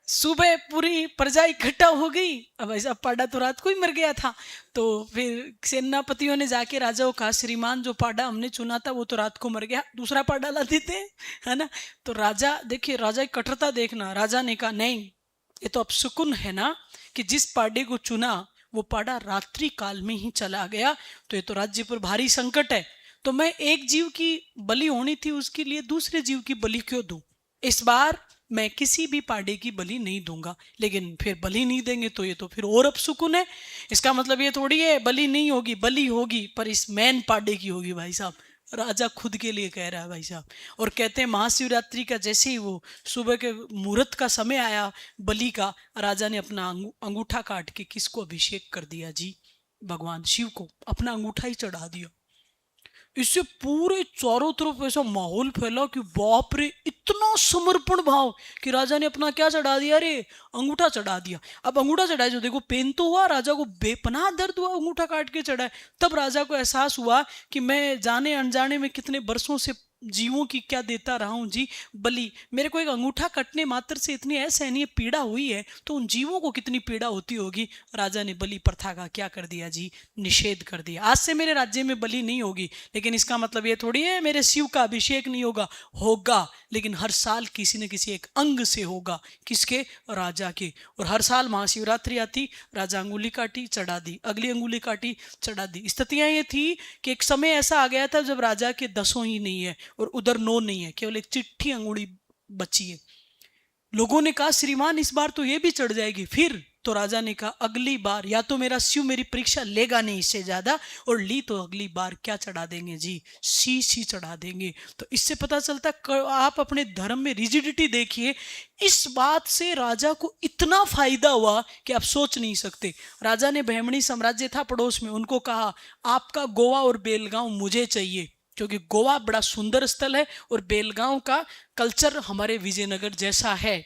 सुबह पूरी प्रजा इकट्ठा हो गई। अब ऐसा पाडा तो रात को ही मर गया था। तो फिर सेनापतियों ने जाके राजा को कहा, श्रीमान जो पाडा हमने चुना था वो तो रात को मर गया, दूसरा पाडा ला देते हैं, है ना। तो राजा, देखिए राजा की कठोरता देखना। राजा ने कहा नहीं, ये तो अपशकुन है ना कि जिस पाडे को चुना वो पाडा रात्रि काल में ही चला गया, तो ये तो राज्य पर भारी संकट है। तो मैं एक जीव की बलि होनी थी, उसके लिए दूसरे जीव की बलि क्यों दूं? इस बार मैं किसी भी पाडे की बलि नहीं दूंगा। लेकिन फिर बलि नहीं देंगे तो ये तो फिर और अपशकुन है। इसका मतलब ये थोड़ी है बलि नहीं होगी, बलि होगी, पर इस मैन पाडे की होगी भाई साहब। राजा खुद के लिए कह रहा है भाई साहब। और कहते हैं महाशिवरात्रि का जैसे ही वो सुबह के मुहूर्त का समय आया बलि का, राजा ने अपना अंगूठा काट के किसको अभिषेक कर दिया जी, भगवान शिव को अपना अंगूठा ही चढ़ा दिया। इससे पूरे चारों तरफ ऐसा माहौल फैला कि बाप रे, इतना समर्पण भाव कि राजा ने अपना क्या चढ़ा दिया, रे अंगूठा चढ़ा दिया। अब अंगूठा चढ़ाए जो देखो पेन तो हुआ, राजा को बेपनाह दर्द हुआ, अंगूठा काट के चढ़ाए। तब राजा को एहसास हुआ कि मैं जाने अनजाने में कितने बरसों से जीवों की क्या देता रहा हूं जी बलि। मेरे को एक अंगूठा कटने मात्र से इतनी असहनीय पीड़ा हुई है, तो उन जीवों को कितनी पीड़ा होती होगी। राजा ने बलि प्रथा का क्या कर दिया जी, निषेध कर दिया। आज से मेरे राज्य में बलि नहीं होगी, लेकिन इसका मतलब ये थोड़ी है मेरे शिव का अभिषेक नहीं होगा, होगा, लेकिन हर साल किसी न किसी एक अंग से होगा। किसके? राजा के। और हर साल महाशिवरात्रि आती, राजा अंगुली काटी चढ़ा दी, अगली अंगुली काटी चढ़ा दी। स्थितियां ये थी कि एक समय ऐसा आ गया था जब राजा के 10 ही नहीं है और उधर 9 नहीं है, केवल एक चिट्ठी अंगुली बची है। लोगों ने कहा श्रीमान इस बार तो ये भी चढ़ जाएगी। फिर तो राजा ने कहा अगली बार या तो मेरा शिव मेरी परीक्षा लेगा नहीं इससे ज्यादा, और ली तो अगली बार क्या चढ़ा देंगे जी, शीश ही चढ़ा देंगे। तो इससे पता चलता आप अपने धर्म में रिजिडिटी देखिए। इस बात से राजा को इतना फायदा हुआ कि आप सोच नहीं सकते। राजा ने बहमणी साम्राज्य था पड़ोस में, उनको कहा आपका गोवा और बेलगांव मुझे चाहिए, क्योंकि गोवा बड़ा सुंदर स्थल है और बेलगांव का कल्चर हमारे विजयनगर जैसा है।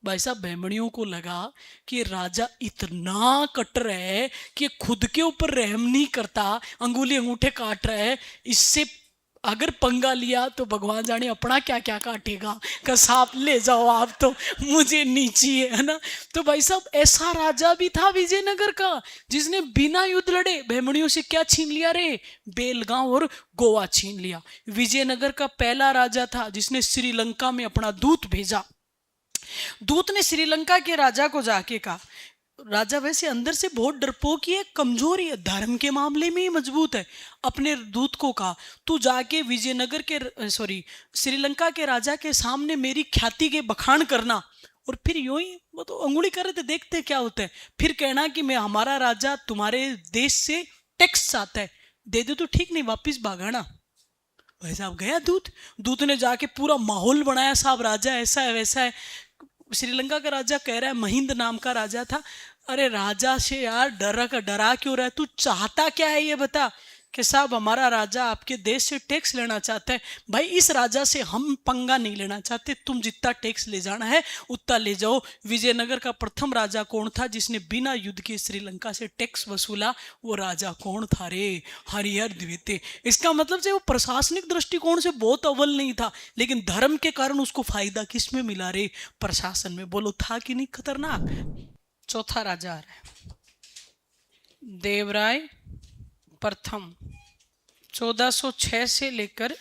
भाई साहब बहमणियों को लगा कि राजा इतना कट्टर है कि खुद के ऊपर रहम नहीं करता, अंगुली अंगूठे काट रहा है, इससे अगर पंगा लिया तो भगवान जाने अपना क्या क्या काटेगा, का सांप ले जाओ आप, तो मुझे नहीं चाहिए, है ना। तो भाई साहब ऐसा राजा भी था विजयनगर का जिसने बिना युद्ध लड़े बहमणियों से क्या छीन लिया रे, बेलगांव और गोवा छीन लिया। विजयनगर का पहला राजा था जिसने श्रीलंका में अपना दूत भेजा। दूत ने श्रीलंका के राजा को जाके कहा, राजा वैसे अंदर से बहुत डरपोक ही है, कमजोर ही है, धर्म के मामले में ही मजबूत है। अपने दूत को कहा तू जाके विजयनगर के श्रीलंका के राजा के सामने मेरी ख्याति के बखान करना, और फिर यूं ही वो तो अंगुली कर रहे थे, देखते क्या होता है, फिर कहना कि मैं हमारा राजा तुम्हारे देश से टैक्स चाहता है, दे दे तो ठीक, नहीं वापिस भागाना। भाई साहब गया दूत ने जाके पूरा माहौल बनाया, साहब राजा ऐसा है वैसा है। श्रीलंका का राजा कह रहा है, महिंद नाम का राजा था, अरे राजा से यार डरा क्यों रहा है, तू चाहता क्या है ये बता। कि साहब हमारा राजा आपके देश से टैक्स लेना चाहता है। भाई इस राजा से हम पंगा नहीं लेना चाहते, तुम जितना टैक्स ले जाना है उतना ले जाओ। विजयनगर का प्रथम राजा कौन था जिसने बिना युद्ध के श्रीलंका से टैक्स वसूला, वो राजा कौन था रे, हरिहर द्वितीय। इसका मतलब से वो प्रशासनिक दृष्टिकोण से बहुत अव्वल नहीं था, लेकिन धर्म के कारण उसको फायदा किस में मिला रे, प्रशासन में। बोलो था कि नहीं खतरनाक। चौथा राजा आ रहा है, देवराय प्रथम, 1406 से लेकर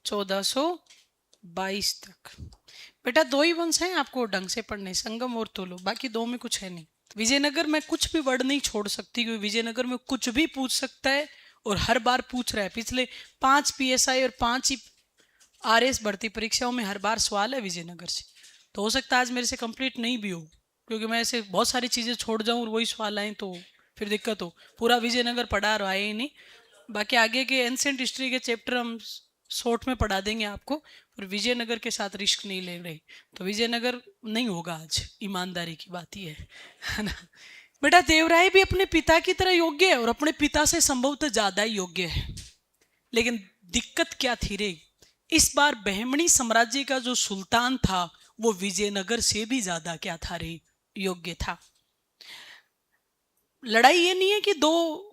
1422 तक। बेटा दो ही वंश हैं आपको ढंग से पढ़ने, संगम और तुलु, बाकी दो में कुछ है नहीं। विजयनगर में कुछ भी वर्ड नहीं छोड़ सकती, क्योंकि विजयनगर में कुछ भी पूछ सकता है और हर बार पूछ रहा है। पिछले 5 PSI और 5 RS भर्ती परीक्षाओं में हर बार सवाल है विजयनगर से। तो हो सकता है आज मेरे से कंप्लीट नहीं भी हो, क्योंकि मैं ऐसे बहुत सारी चीज़ें छोड़ जाऊँ और वही सवाल आए तो फिर दिक्कत हो। पूरा विजयनगर पढ़ा रहा है ही नहीं, बाकी आगे के एंशिएंट हिस्ट्री के चैप्टर हम शॉर्ट में पढ़ा देंगे आपको, पर विजयनगर के साथ रिस्क नहीं ले रहे। तो विजयनगर नहीं होगा आज, ईमानदारी की बात ही है ना। बेटा देवराय भी अपने पिता की तरह योग्य है और अपने पिता से संभवतः ज्यादा ही योग्य है, लेकिन दिक्कत क्या थी रे, इस बार बहमणी साम्राज्य का जो सुल्तान था वो विजयनगर से भी ज्यादा क्या था रे, योग्य था। लड़ाई ये नहीं है कि दो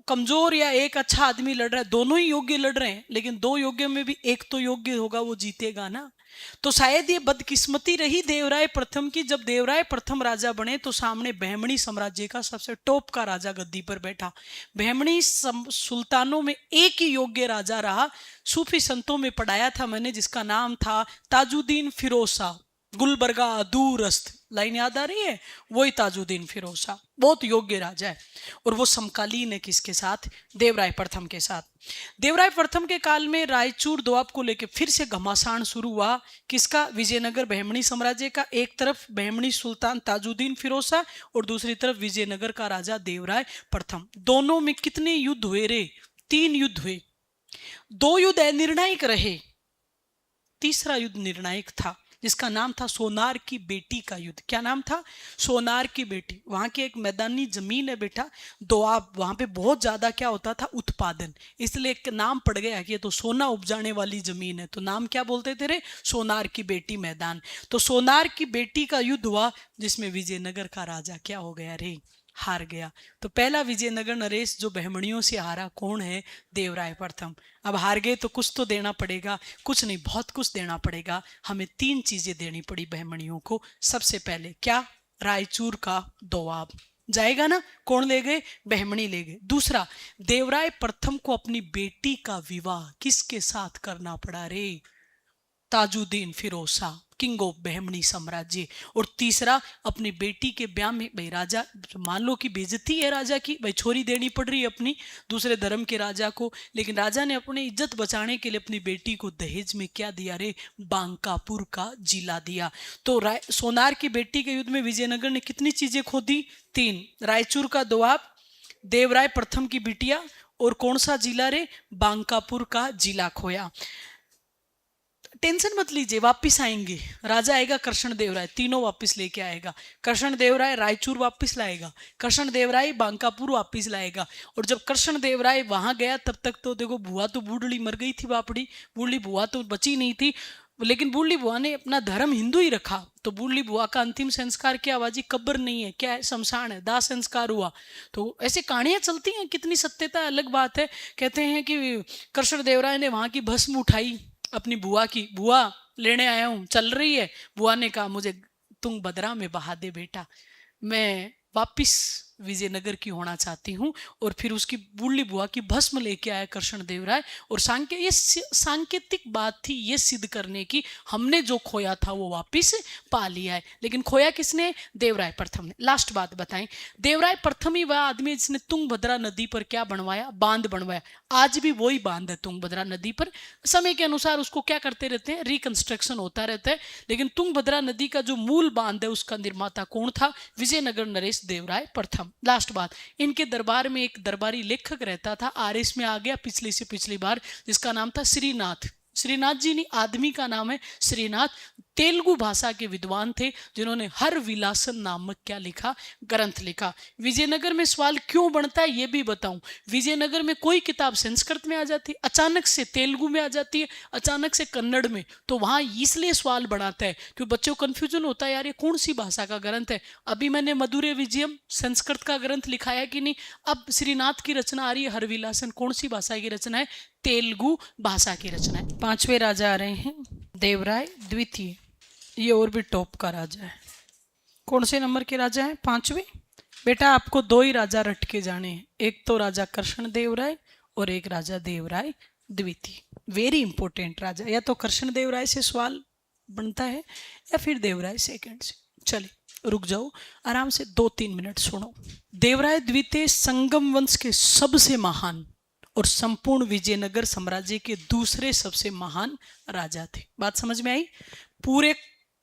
कमजोर या एक अच्छा आदमी लड़ रहा है, दोनों ही योग्य लड़ रहे हैं, लेकिन दो योग्य में भी एक तो योग्य होगा, वो जीतेगा ना। तो शायद ये बदकिस्मती रही देवराय प्रथम की, जब देवराय प्रथम राजा बने तो सामने बहमणी साम्राज्य का सबसे टॉप का राजा गद्दी पर बैठा। बहमणी सुल्तानों में एक ही योग्य राजा रहा, सूफी संतों में पढ़ाया था मैंने, जिसका नाम था ताजुद्दीन फिरोज शाह। गुलबर्गा दूरस्थ, लाइन याद आ रही है, वही ताजुद्दीन फिरोज शाह, बहुत योग्य राजा है। और वो समकालीन है किसके साथ, देवराय प्रथम के साथ। देवराय प्रथम के काल में रायचूर दोआब को लेकर फिर से घमासान शुरू हुआ, किसका, विजयनगर बहमणी साम्राज्य का। एक तरफ बहमणी सुल्तान ताजुद्दीन फिरोज शाह और दूसरी तरफ विजयनगर का राजा देवराय प्रथम। दोनों में कितने युद्ध हुए रे, 3 युद्ध हुए। 2 युद्ध अनिर्णायक रहे, तीसरा युद्ध निर्णायक था, जिसका नाम था सोनार की बेटी का युद्ध। क्या नाम था, सोनार की बेटी। वहां की एक मैदानी जमीन है बेटा दोआब, वहां पे बहुत ज्यादा क्या होता था, उत्पादन, इसलिए एक नाम पड़ गया कि ये तो सोना उपजाने वाली जमीन है, तो नाम क्या बोलते थे रे, सोनार की बेटी मैदान। तो सोनार की बेटी का युद्ध हुआ, जिसमें विजयनगर का राजा क्या हो गया रे, हार गया। तो पहला विजयनगर नरेश जो बहमणियों से हारा कौन है, देवराय प्रथम। अब हार गए तो कुछ तो देना पड़ेगा, कुछ नहीं बहुत कुछ देना पड़ेगा। हमें 3 चीजें देनी पड़ी बहमणियों को। सबसे पहले क्या, रायचूर का दोआब जाएगा ना, कौन ले गए, बहमणी ले गए। दूसरा, देवराय प्रथम को अपनी बेटी का विवाह किसके साथ करना पड़ा रे, ताजुद्दीन फिरोज शाह, किंग ऑफ बहमणी साम्राज्य। और तीसरा, अपनी बेटी के ब्याह में, भाई राजा मान लो कि बेइज्जती है राजा की, भाई छोरी देनी पड़ रही है अपनी दूसरे धर्म के राजा को, लेकिन राजा ने अपनी इज्जत बचाने के लिए अपनी बेटी को दहेज में क्या दिया रे, बांकापुर का जिला दिया। तो सोनार की बेटी के युद्ध में विजयनगर ने कितनी चीजें खो दी, 3, रायचूर का दोआब, देवराय प्रथम की बिटिया, और कौन सा जिला रे, बांकापुर का जिला खोया। टेंशन मत लीजिए, वापिस आएंगे, राजा आएगा कृष्ण देवराय, तीनों वापिस लेके आएगा। कृष्ण देवराय रायचूर वापिस लाएगा, कृष्ण देवराय बांकापुर वापिस लाएगा। और जब कृष्ण देवराय वहां गया तब तक तो देखो बुआ तो बूढ़ी मर गई थी, बापड़ी बूढ़ी बुआ तो बची नहीं थी, लेकिन बूढ़ी बुआ ने अपना धर्म हिंदू ही रखा। तो तो बूढ़ी बुआ का अंतिम संस्कार क्या हुआ जी? कब्र नहीं है, क्या है? शमशान है, दाह संस्कार हुआ। तो ऐसी कहानियां चलती हैं, कितनी सत्यता अलग बात है। कहते हैं कि कृष्णदेवराय ने वहां की भस्म उठाई अपनी बुआ की, बुआ लेने आया हूं, चल रही है। बुआ ने कहा मुझे तुंगभद्रा में बहा दे बेटा, मैं वापिस विजयनगर की होना चाहती हूँ। और फिर उसकी बूढ़ी बुआ की भस्म लेके आया कृष्णदेवराय। और ये सांकेतिक बात थी ये सिद्ध करने की, हमने जो खोया था वो वापिस पा लिया है। लेकिन खोया किसने? देवराय प्रथम ने। लास्ट बात बताएं, देवराय प्रथम ही वह आदमी जिसने तुंगभद्रा नदी पर क्या बनवाया? बांध बनवाया। आज भी वही बांध है तुंगभद्रा नदी पर। समय के अनुसार उसको क्या करते रहते हैं? रिकंस्ट्रक्शन होता रहता है। लेकिन तुंगभद्रा नदी का जो मूल बांध है उसका निर्माता कौन था? विजयनगर नरेश देवराय प्रथम। लास्ट बात, इनके दरबार में एक दरबारी लेखक रहता था, आरएस में आ गया पिछली से पिछली बार, जिसका नाम था श्रीनाथ। श्रीनाथ जी नहीं, आदमी का नाम है श्रीनाथ। तेलुगु भाषा के विद्वान थे जिन्होंने हर विलासन नामक क्या लिखा? ग्रंथ लिखा। विजयनगर में सवाल क्यों बनता है ये भी बताऊं। विजयनगर में कोई किताब संस्कृत में आ जाती है, अचानक से तेलुगु में आ जाती है, अचानक से कन्नड़ में, तो वहां इसलिए सवाल बनाता है क्योंकि बच्चों को कंफ्यूजन होता है, यार ये कौन सी भाषा का ग्रंथ है। अभी मैंने मधुरे विजयम संस्कृत का ग्रंथ लिखा है कि नहीं, अब श्रीनाथ की रचना आ रही है हरविलासन, कौन सी भाषा की रचना है? तेलुगु भाषा की रचना है। पांचवें राजा आ रहे हैं, देवराय द्वितीय। ये और भी टॉप का राजा है। कौन से नंबर के राजा है? पांचवें। बेटा आपको दो ही राजा रट के जाने हैं, एक तो राजा कृष्णदेवराय और एक राजा देवराय द्वितीय। वेरी इंपॉर्टेंट राजा, या तो कृष्णदेवराय से सवाल बनता है या फिर देवराय सेकंड से। चलिए रुक जाओ, आराम से 2-3 मिनट सुनो। देवराय द्वितीय संगम वंश के सबसे महान और संपूर्ण विजयनगर साम्राज्य के दूसरे सबसे महान राजा थे। बात समझ में आई?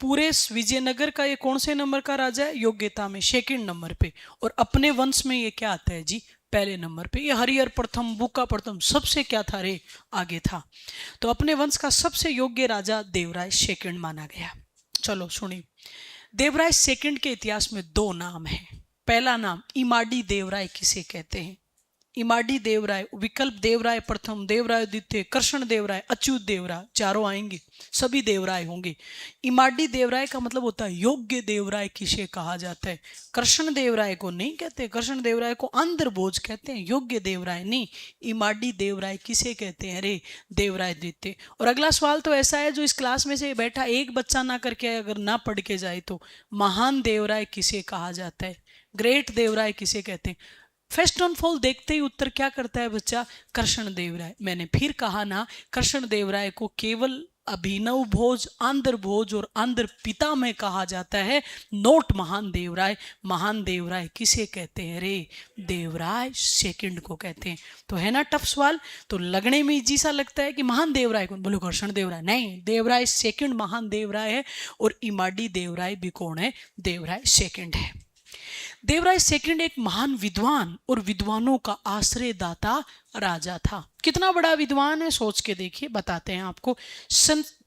पूरे विजयनगर का ये कौन से नंबर का राजा है? योग्यता में सेकंड नंबर पे। और अपने वंश में ये क्या आता है जी? पहले नंबर पे। ये हरिहर प्रथम, बुका प्रथम, सबसे क्या था रे? आगे था। तो अपने वंश का सबसे योग्य राजा देवराय सेकंड माना गया। चलो सुनिए, देवराय सेकंड के इतिहास में 2 नाम है। पहला नाम इमाडी देवराय किसे कहते हैं? इमाडी देवराय, विकल्प देवराय प्रथम, देवराय द्वितीय, कृष्ण देवराय, अच्युत देवराय, चारों आएंगे, सभी देवराय होंगे। इमाडी देवराय का मतलब होता है योग्य देवराय किसे कहा जाता है? कृष्ण देवराय को नहीं कहते, कृष्ण देवराय को आंध्र भोज कहते हैं, योग्य देवराय नहीं। इमाडी देवराय किसे कहते हैं? अरे देवराय द्वितीय। और अगला सवाल तो ऐसा है जो इस क्लास में से बैठा एक बच्चा ना करके अगर ना पढ़ के जाए तो, महान देवराय किसे कहा जाता है? ग्रेट देवराय किसे कहते हैं? फर्स्ट ऑन फॉल देखते ही उत्तर क्या करता है बच्चा? कृष्ण देवराय। मैंने फिर कहा ना, कृष्ण देवराय को केवल अभिनव भोज, आंध्र भोज और आंध्र पिता में कहा जाता है, नोट महान देवराय। महान देवराय किसे कहते हैं रे? देवराय सेकंड को कहते हैं। तो है ना टफ सवाल, तो लगने में इजी सा लगता है कि महान देवराय कौन? बोलो कृष्ण देवराय। नहीं, देवराय सेकंड महान देवराय है। और इमाडी देवराय भी कौन है? देवराय सेकंड है। देवराय सेकंड एक महान विद्वान और विद्वानों का आश्रयदाता राजा था। कितना बड़ा विद्वान है सोच के देखिए, बताते हैं आपको।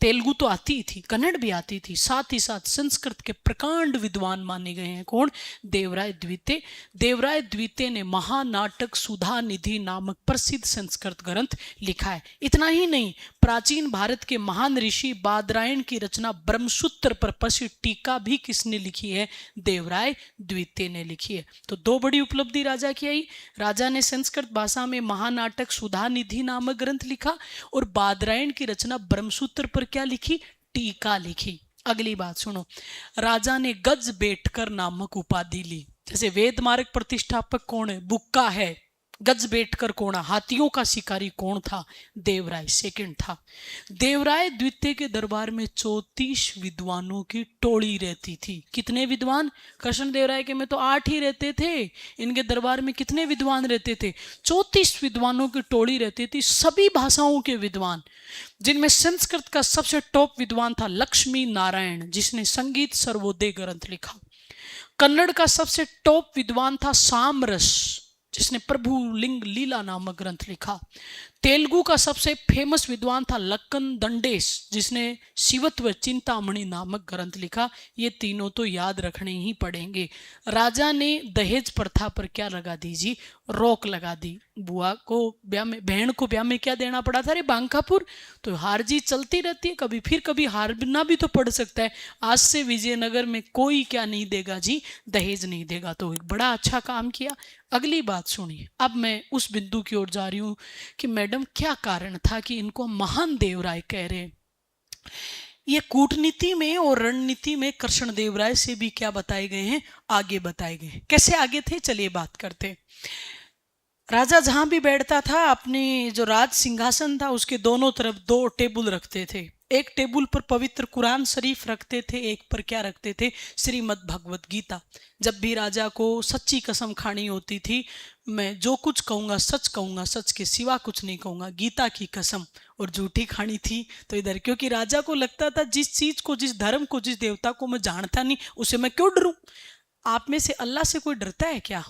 तेलुगु तो आती ही थी, कन्नड़ भी आती थी, साथ ही साथ संस्कृत के प्रकांड विद्वान माने गए हैं। कौन? देवराय द्वितीय। देवराय द्वितीय ने महानाटक सुधा निधि नामक प्रसिद्ध संस्कृत ग्रंथ लिखा है। इतना ही नहीं, प्राचीन भारत के महान ऋषि बादरायण की रचना ब्रह्मसूत्र पर प्रसिद्ध टीका भी किसने लिखी है? देवराय द्वितीय ने लिखी है। तो 2 बड़ी उपलब्धि राजा की आई। राजा ने संस्कृत भाषा में महानाटक सुधा निधि नामक ग्रंथ लिखा और बादरायण की रचना ब्रह्मसूत्र पर क्या लिखी? टीका लिखी। अगली बात सुनो, राजा ने गज बेटकर नामक उपाधि ली। जैसे वेद मार्ग प्रतिष्ठापक कौन है? बुक्का है। गज बेटकर कौन? हाथियों का शिकारी कौन था? देवराय सेकंड था। देवराय द्वितीय के दरबार में 34 विद्वानों की टोली रहती थी। कितने विद्वान? कृष्ण देवराय के में तो 8 ही रहते थे, इनके दरबार में कितने विद्वान रहते थे? 34 विद्वानों की टोली रहती थी, सभी भाषाओं के विद्वान, जिनमें संस्कृत का सबसे टॉप विद्वान था लक्ष्मी नारायण, जिसने संगीत सर्वोदय ग्रंथ लिखा। कन्नड़ का सबसे टॉप विद्वान था सामरस, जिसने प्रभु लिंग लीला नामक ग्रंथ लिखा। तेलुगु का सबसे फेमस विद्वान था लक्कन दंडेश, जिसने शिवत्व चिंतामणि नामक ग्रंथ लिखा। ये तीनों तो याद रखने ही पड़ेंगे। राजा ने दहेज प्रथा पर क्या लगा दी जी? रोक लगा दी। बुआ को ब्याह में, बहन को ब्याह में क्या देना पड़ा था? अरे बांकापुर। तो हार जीत चलती रहती है, कभी फिर कभी हारना भी तो पड़ सकता है। आज से विजयनगर में कोई क्या नहीं देगा जी? दहेज नहीं देगा। तो एक बड़ा अच्छा काम किया। अगली बात सुनिए। अब मैं उस बिंदु की ओर जा रही हूं कि मैडम क्या कारण था कि इनको महान देवराय कह रहे हैं। ये कूटनीति में और रणनीति में कृष्ण देवराय से भी क्या बताए गए हैं? आगे बताए गए हैं। कैसे आगे थे, चलिए बात करते हैं। राजा जहां भी बैठता था, अपने जो राज सिंहासन था उसके दोनों तरफ 2 टेबल रखते थे। एक टेबल पर पवित्र कुरान शरीफ रखते थे, एक पर क्या रखते थे? श्रीमद् भगवत गीता। जब भी राजा को सच्ची कसम खानी होती थी, मैं जो कुछ कहूँगा सच कहूँगा, सच के सिवा कुछ नहीं कहूँगा, गीता की कसम, और झूठी खानी थी तो इधर। क्योंकि राजा को लगता था जिस चीज को, जिस धर्म को, जिस देवता को मैं जानता नहीं, उसे मैं क्यों डरूं? आप में से अल्लाह से कोई डरता है क्या?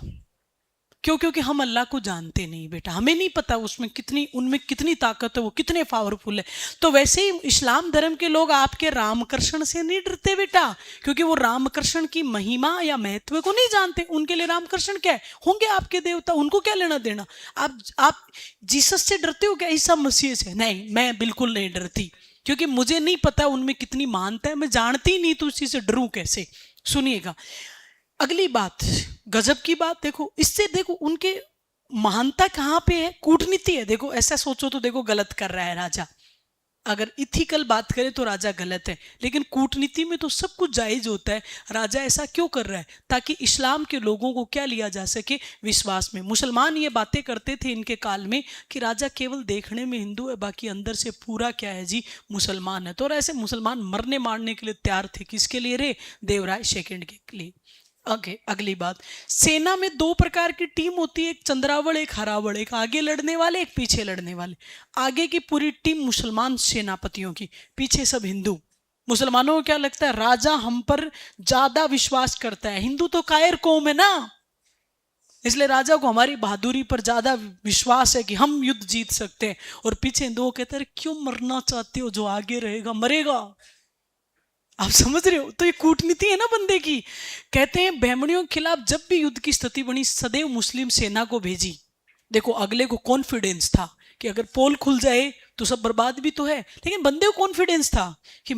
क्यों? क्योंकि हम अल्लाह को जानते नहीं बेटा, हमें नहीं पता उसमें कितनी, उनमें कितनी ताकत है, वो कितने पावरफुल है। तो वैसे ही इस्लाम धर्म के लोग आपके रामकृष्ण से नहीं डरते बेटा, क्योंकि वो रामकृष्ण की महिमा या महत्व को नहीं जानते। उनके लिए रामकृष्ण क्या है? होंगे आपके देवता, उनको क्या लेना देना। आप जीसस से डरते हो क्या? ईसा मसीह से? नहीं, मैं बिल्कुल नहीं डरती, क्योंकि मुझे नहीं पता उनमें कितनी महानता है, मैं जानती नहीं, तो उसी से डरूं कैसे? सुनिएगा अगली बात, गजब की बात। देखो इससे, देखो उनके महानता कहां पे है? कूटनीति है। देखो ऐसा सोचो तो देखो गलत कर रहा है राजा। अगर इथिकल बात करें तो राजा गलत है, लेकिन कूटनीति में तो सब कुछ जायज होता है। राजा ऐसा क्यों कर रहा है? ताकि इस्लाम के लोगों को क्या लिया जा सके? विश्वास में। मुसलमान ये बातें करते थे इनके काल में कि राजा केवल देखने में हिंदू है, बाकी अंदर से पूरा क्या है जी? मुसलमान है। तो ऐसे मुसलमान मरने मारने के लिए तैयार थे। किसके लिए रे? देवराय सेकंड के लिए। अगली बात, सेना में 2 प्रकार की टीम होती है, एक चंद्रावल, एक हरावल। एक आगे लड़ने वाले, एक पीछे लड़ने वाले। आगे की पूरी टीम मुसलमान सेनापतियों की, पीछे सब हिंदू। मुसलमानों को क्या लगता है? राजा हम पर ज्यादा विश्वास करता है। हिंदू तो कायर कौम है ना, इसलिए राजा को हमारी बहादुरी पर ज्यादा विश्वास है कि हम युद्ध जीत सकते हैं। और पीछे हिंदुओं कहते हैं क्यों मरना चाहते हो? जो आगे रहेगा मरेगा। आप समझ रहे हो? तो ये कूटनीति है ना बंदे की। कहते हैं ब्राह्मणियों के खिलाफ जब भी युद्ध की स्थिति बनी, सदैव मुस्लिम सेना को भेजी। देखो अगले को कॉन्फिडेंस था कि अगर पोल खुल जाए तो सब बर्बाद भी तो है, लेकिन बंदे को कॉन्फिडेंस था कि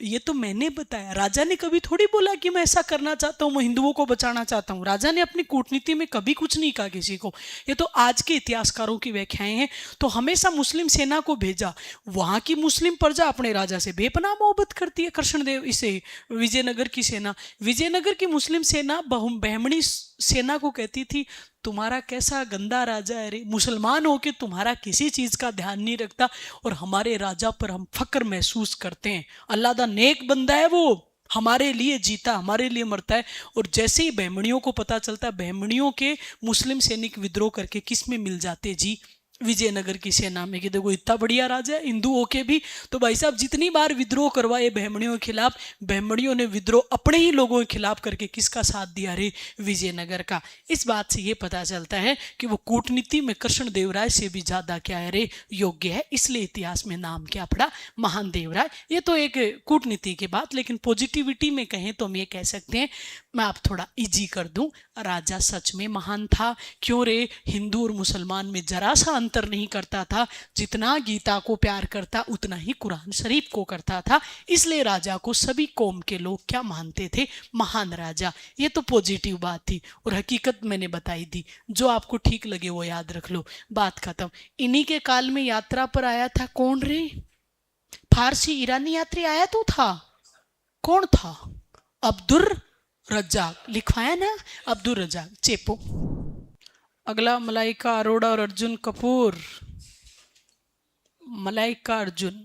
ये तो मैंने बताया। राजा ने कभी थोड़ी बोला कि मैं ऐसा करना चाहता हूं, मैं हिंदुओं को बचाना चाहता हूं। राजा ने अपनी कूटनीति में कभी कुछ नहीं कहा किसी को। ये तो आज के इतिहासकारों की व्याख्याएं हैं। तो हमेशा मुस्लिम सेना को भेजा। वहां की मुस्लिम प्रजा अपने राजा से बेपनाह मोहब्बत करती है। कृष्णदेव इसे विजयनगर की सेना, विजयनगर की मुस्लिम सेना ब्राह्मणी सेना को कहती थी तुम्हारा कैसा गंदा राजा है रे, मुसलमान होके तुम्हारा किसी चीज का ध्यान नहीं रखता, और हमारे राजा पर हम फक्र महसूस करते हैं। अल्लाह दा नेक बंदा है, वो हमारे लिए जीता, हमारे लिए मरता है। और जैसे ही ब्राह्मणियों को पता चलता है, ब्राह्मणियों के मुस्लिम सैनिक विद्रोह करके किस में मिल जाते जी? विजयनगर की सेना में। कि देखो इतना बढ़िया राजा है, हिंदू होके भी। तो भाई साहब जितनी बार विद्रोह करवाए ब्राह्मणियों के खिलाफ, ब्राह्मणियों ने विद्रोह अपने ही लोगों के खिलाफ करके किसका साथ दिया रे? विजयनगर का। इस बात से ये पता चलता है कि वो कूटनीति में कृष्ण देवराय से भी ज्यादा क्या है रे? योग्य है। इसलिए इतिहास में नाम क्या पड़ा? महान देवराय। ये तो एक कूटनीति की बात, लेकिन पॉजिटिविटी में कहें तो हम ये कह सकते हैं, मैं आप थोड़ा इजी कर दूं, राजा सच में महान था। क्यों रे? हिंदू और मुसलमान में जरा सा अंतर नहीं करता था। जितना गीता को प्यार करता उतना ही कुरान शरीफ को करता था। इसलिए राजा को सभी कौम के लोग क्या मानते थे? महान राजा। ये तो पॉजिटिव बात थी, और हकीकत मैंने बताई दी। जो आपको ठीक लगे वो याद रख लो, बात खत्म। इन्हीं के काल में यात्रा पर आया था कौन रे? फारसी ईरानी यात्री आया तो था। कौन था? अब्दुल रज्जाक। लिखवाया ना, अब्दुल रज्जाक। चेपो। अगला मलाइका अरोड़ा और अर्जुन कपूर। मलाइका अर्जुन।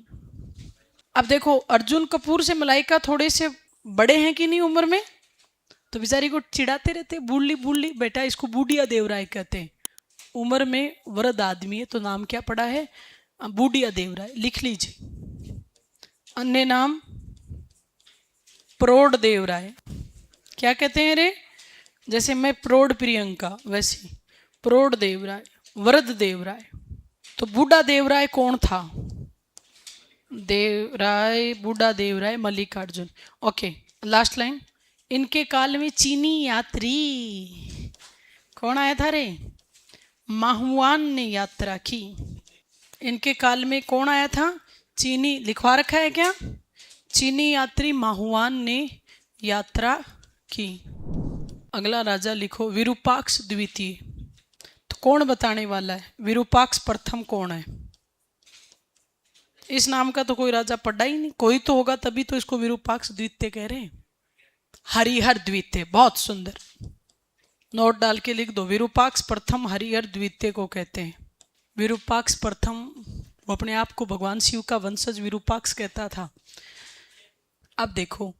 अब देखो अर्जुन कपूर से मलाइका थोड़े से बड़े हैं कि नहीं उम्र में, तो बेचारी को चिढ़ाते रहते, बूढ़ी बूढ़ी बेटा। इसको बूढ़िया देवराय कहते हैं। उम्र में वृद्ध आदमी है तो नाम क्या पड़ा है? बूढ़िया देवराय। लिख लीजिए। अन्य नाम प्रौढ़ देवराय। क्या कहते हैं रे? जैसे मैं प्रौढ़ प्रियंका, वैसे प्रौढ़ देवराय, वृद्ध देवराय। तो बूढ़ा देवराय कौन था? देवराय, बूढ़ा Devaraya, Mallikarjun. Okay, last line. इनके काल में चीनी यात्री कौन आया था रे? माहुआन ने यात्रा की। इनके काल में कौन आया था? चीनी, लिखवा रखा है क्या? चीनी यात्री माहुआन ने यात्रा की। अगला राजा लिखो, विरूपाक्ष द्वितीय। तो कौन बताने वाला है? विरूपाक्ष प्रथम कौन है? इस नाम का तो कोई राजा पढ़ा ही नहीं, कोई तो होगा तभी तो इसको विरूपाक्ष द्वितीय कह रहे हैं। हरिहर द्वितीय, बहुत सुंदर, नोट डाल के लिख दो। विरूपाक्ष प्रथम हरिहर द्वितीय को कहते हैं। विरूपाक्ष प्रथम, वो अपने आप को भगवान शिव का वंशज विरूपाक्ष कहता था। अब देखो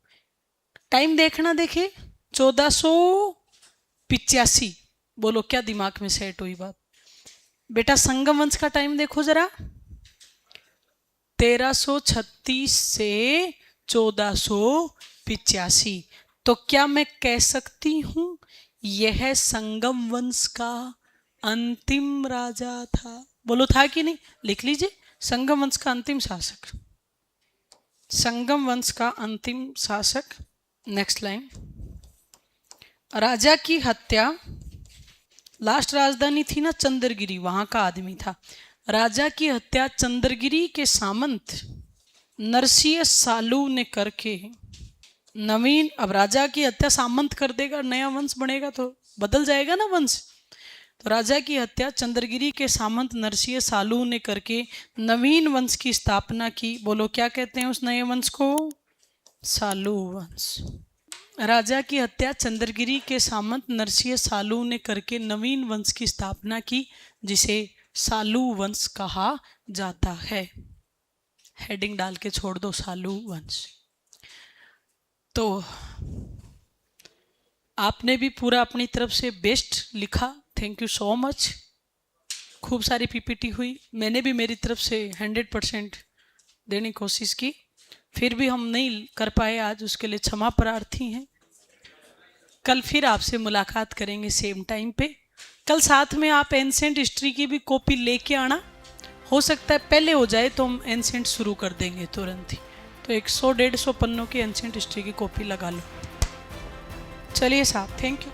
टाइम देखना, देखे 1485। बोलो क्या दिमाग में सेट हुई बात? बेटा संगम वंश का टाइम देखो जरा, 1336 से 1485। तो क्या मैं कह सकती हूं यह संगम वंश का अंतिम राजा था? बोलो था कि नहीं? लिख लीजिए, संगम वंश का अंतिम शासक, संगम वंश का अंतिम शासक। Next line. राजा की हत्या, लास्ट राजधानी थी ना चंद्रगिरी, वहां का आदमी था। राजा की हत्या चंद्रगिरी के सामंत नरसिंह सालू ने करके नवीन, अब राजा की हत्या सामंत कर देगा, नया वंश बनेगा तो बदल जाएगा ना वंश। तो राजा की हत्या चंद्रगिरी के सामंत नरसिंह सालू ने करके नवीन वंश की स्थापना की। बोलो क्या कहते हैं उस नए वंश को? सालू वंश। राजा की हत्या चंद्रगिरी के सामंत नरसिंह सालू ने करके नवीन वंश की स्थापना की, जिसे सालू वंश कहा जाता है। हेडिंग डाल के छोड़ दो, सालू वंश। तो आपने भी पूरा अपनी तरफ से बेस्ट लिखा, थैंक यू सो मच। खूब सारी पीपीटी हुई, मैंने भी मेरी तरफ से 100% देने की कोशिश की, फिर भी हम नहीं कर पाए आज, उसके लिए क्षमा प्रार्थी हैं। कल फिर आपसे मुलाकात करेंगे सेम टाइम पे। कल साथ में आप एंसेंट हिस्ट्री की भी कॉपी लेके आना, हो सकता है पहले हो जाए तो हम एंसेंट शुरू कर देंगे तुरंत ही। तो 100-150 पन्नों की एंसेंट हिस्ट्री की कॉपी लगा लो। चलिए साहब, थैंक यू।